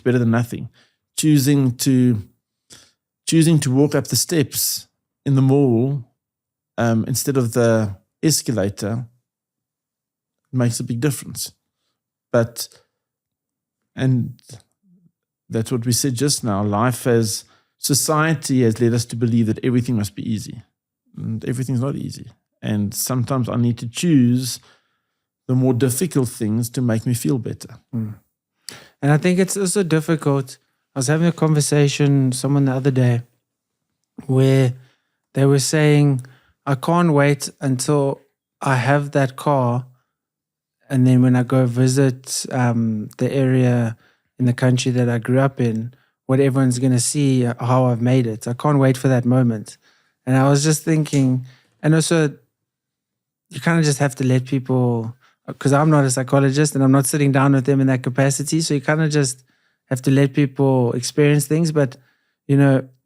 better than nothing. Choosing to walk up the steps in the mall instead of the escalator makes a big difference. And that's what we said just now. Society has led us to believe that everything must be easy. And everything's not easy. And sometimes I need to choose the more difficult things to make me feel better. And I think it's also difficult. I was having a conversation with someone the other day where they were saying, I can't wait until I have that car, and then when I go visit the area in the country that I grew up in, what everyone's going to see how I've made it. I can't wait for that moment. And I was just thinking, and also you kind of just have to let people, because I'm not a psychologist and I'm not sitting down with them in that capacity. So you kind of just have to let people experience things. But,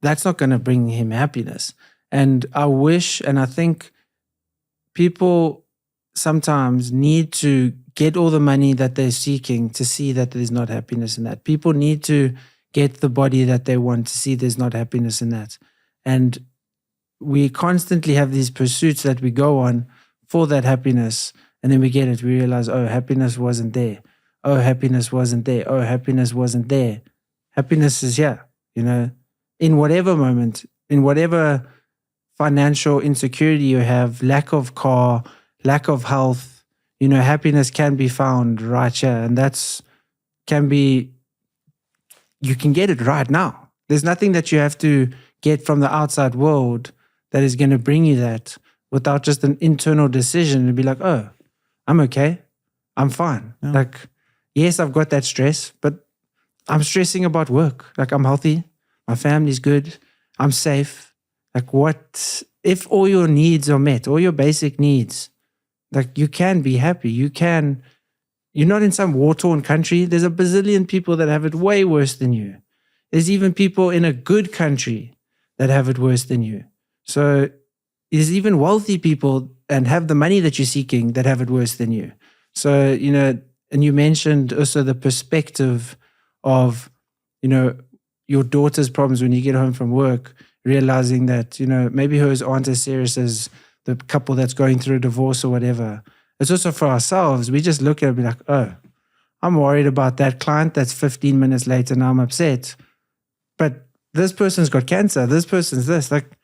that's not going to bring him happiness. And I wish, and I think people sometimes need to get all the money that they're seeking to see that there's not happiness in that. People need to get the body that they want to see there's not happiness in that. And we constantly have these pursuits that we go on for that happiness. And then we get it. We realize, oh, happiness wasn't there. Oh, happiness wasn't there. Oh, happiness wasn't there. Happiness is here, in whatever moment, in whatever financial insecurity you have, lack of car, lack of health, happiness can be found right here. And you can get it right now. There's nothing that you have to get from the outside world that is going to bring you that without just an internal decision and be like, oh, I'm okay. I'm fine. Yeah. Like, yes, I've got that stress, but I'm stressing about work. Like, I'm healthy. My family's good. I'm safe. Like, what if all your needs are met, all your basic needs? Like, you can be happy. You're not in some war-torn country. There's a bazillion people that have it way worse than you. There's even people in a good country that have it worse than you. So there's even wealthy people and have the money that you're seeking that have it worse than you. So, and you mentioned also the perspective of your daughter's problems when you get home from work, realizing that, maybe hers aren't as serious as the couple that's going through a divorce or whatever. It's also for ourselves. We just look at it and be like, oh, I'm worried about that client that's 15 minutes late and I'm upset. But this person's got cancer. This person's this. Like,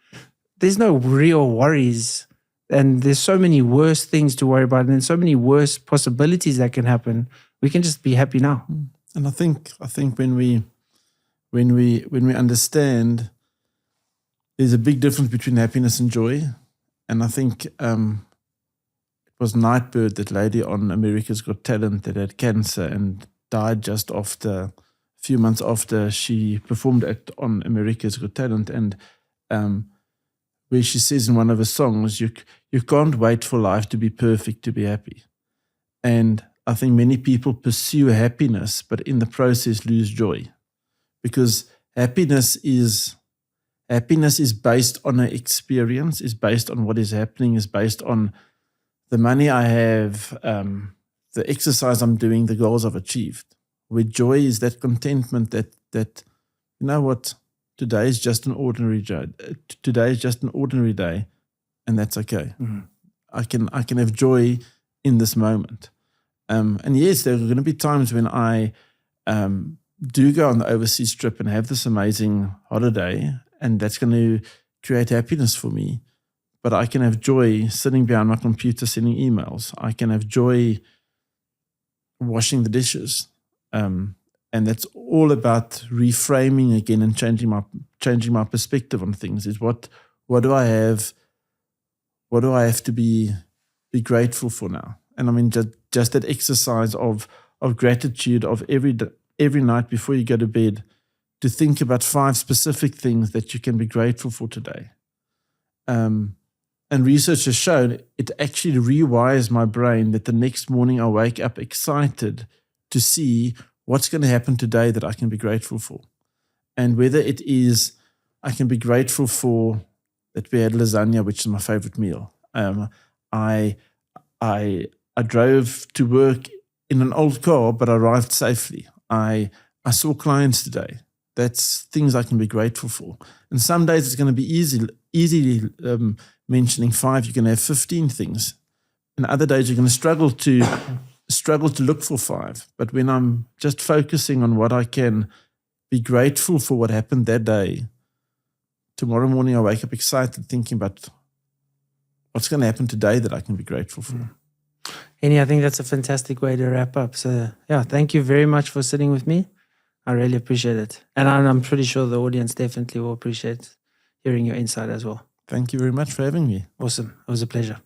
there's no real worries. And there's so many worse things to worry about and so many worse possibilities that can happen. We can just be happy now. And I think when we understand there's a big difference between happiness and joy. And I think it was Nightbird, that lady on America's Got Talent that had cancer and died just after, a few months after she performed on America's Got Talent. And where she says in one of her songs, you can't wait for life to be perfect to be happy. And I think many people pursue happiness, but in the process lose joy, because happiness is based on an experience, is based on what is happening, is based on the money I have, the exercise I'm doing, the goals I've achieved. Where joy is that contentment that you know what, today is just an ordinary day. Today is just an ordinary day, and that's okay. Mm-hmm. I can have joy in this moment. And yes, there are going to be times when I do go on the overseas trip and have this amazing holiday, and that's going to create happiness for me. But I can have joy sitting behind my computer sending emails. I can have joy washing the dishes. And that's all about reframing again and changing my perspective on things. Is what do I have? What do I have to be grateful for now? And I mean, just that exercise of gratitude of every night before you go to bed, to think about 5 specific things that you can be grateful for today. And research has shown it actually rewires my brain that the next morning I wake up excited to see what's going to happen today that I can be grateful for. And whether it is, I can be grateful for that we had lasagna, which is my favorite meal. I drove to work in an old car, but I arrived safely. I saw clients today. That's things I can be grateful for. And some days it's going to be easily mentioning 5. You can have 15 things. And other days you're going to struggle to look for 5. But when I'm just focusing on what I can be grateful for, what happened that day, tomorrow morning I wake up excited thinking about what's going to happen today that I can be grateful for. Hennie, I think that's a fantastic way to wrap up. So, yeah, thank you very much for sitting with me. I really appreciate it. And I'm pretty sure the audience definitely will appreciate hearing your insight as well. Thank you very much for having me. Awesome. It was a pleasure.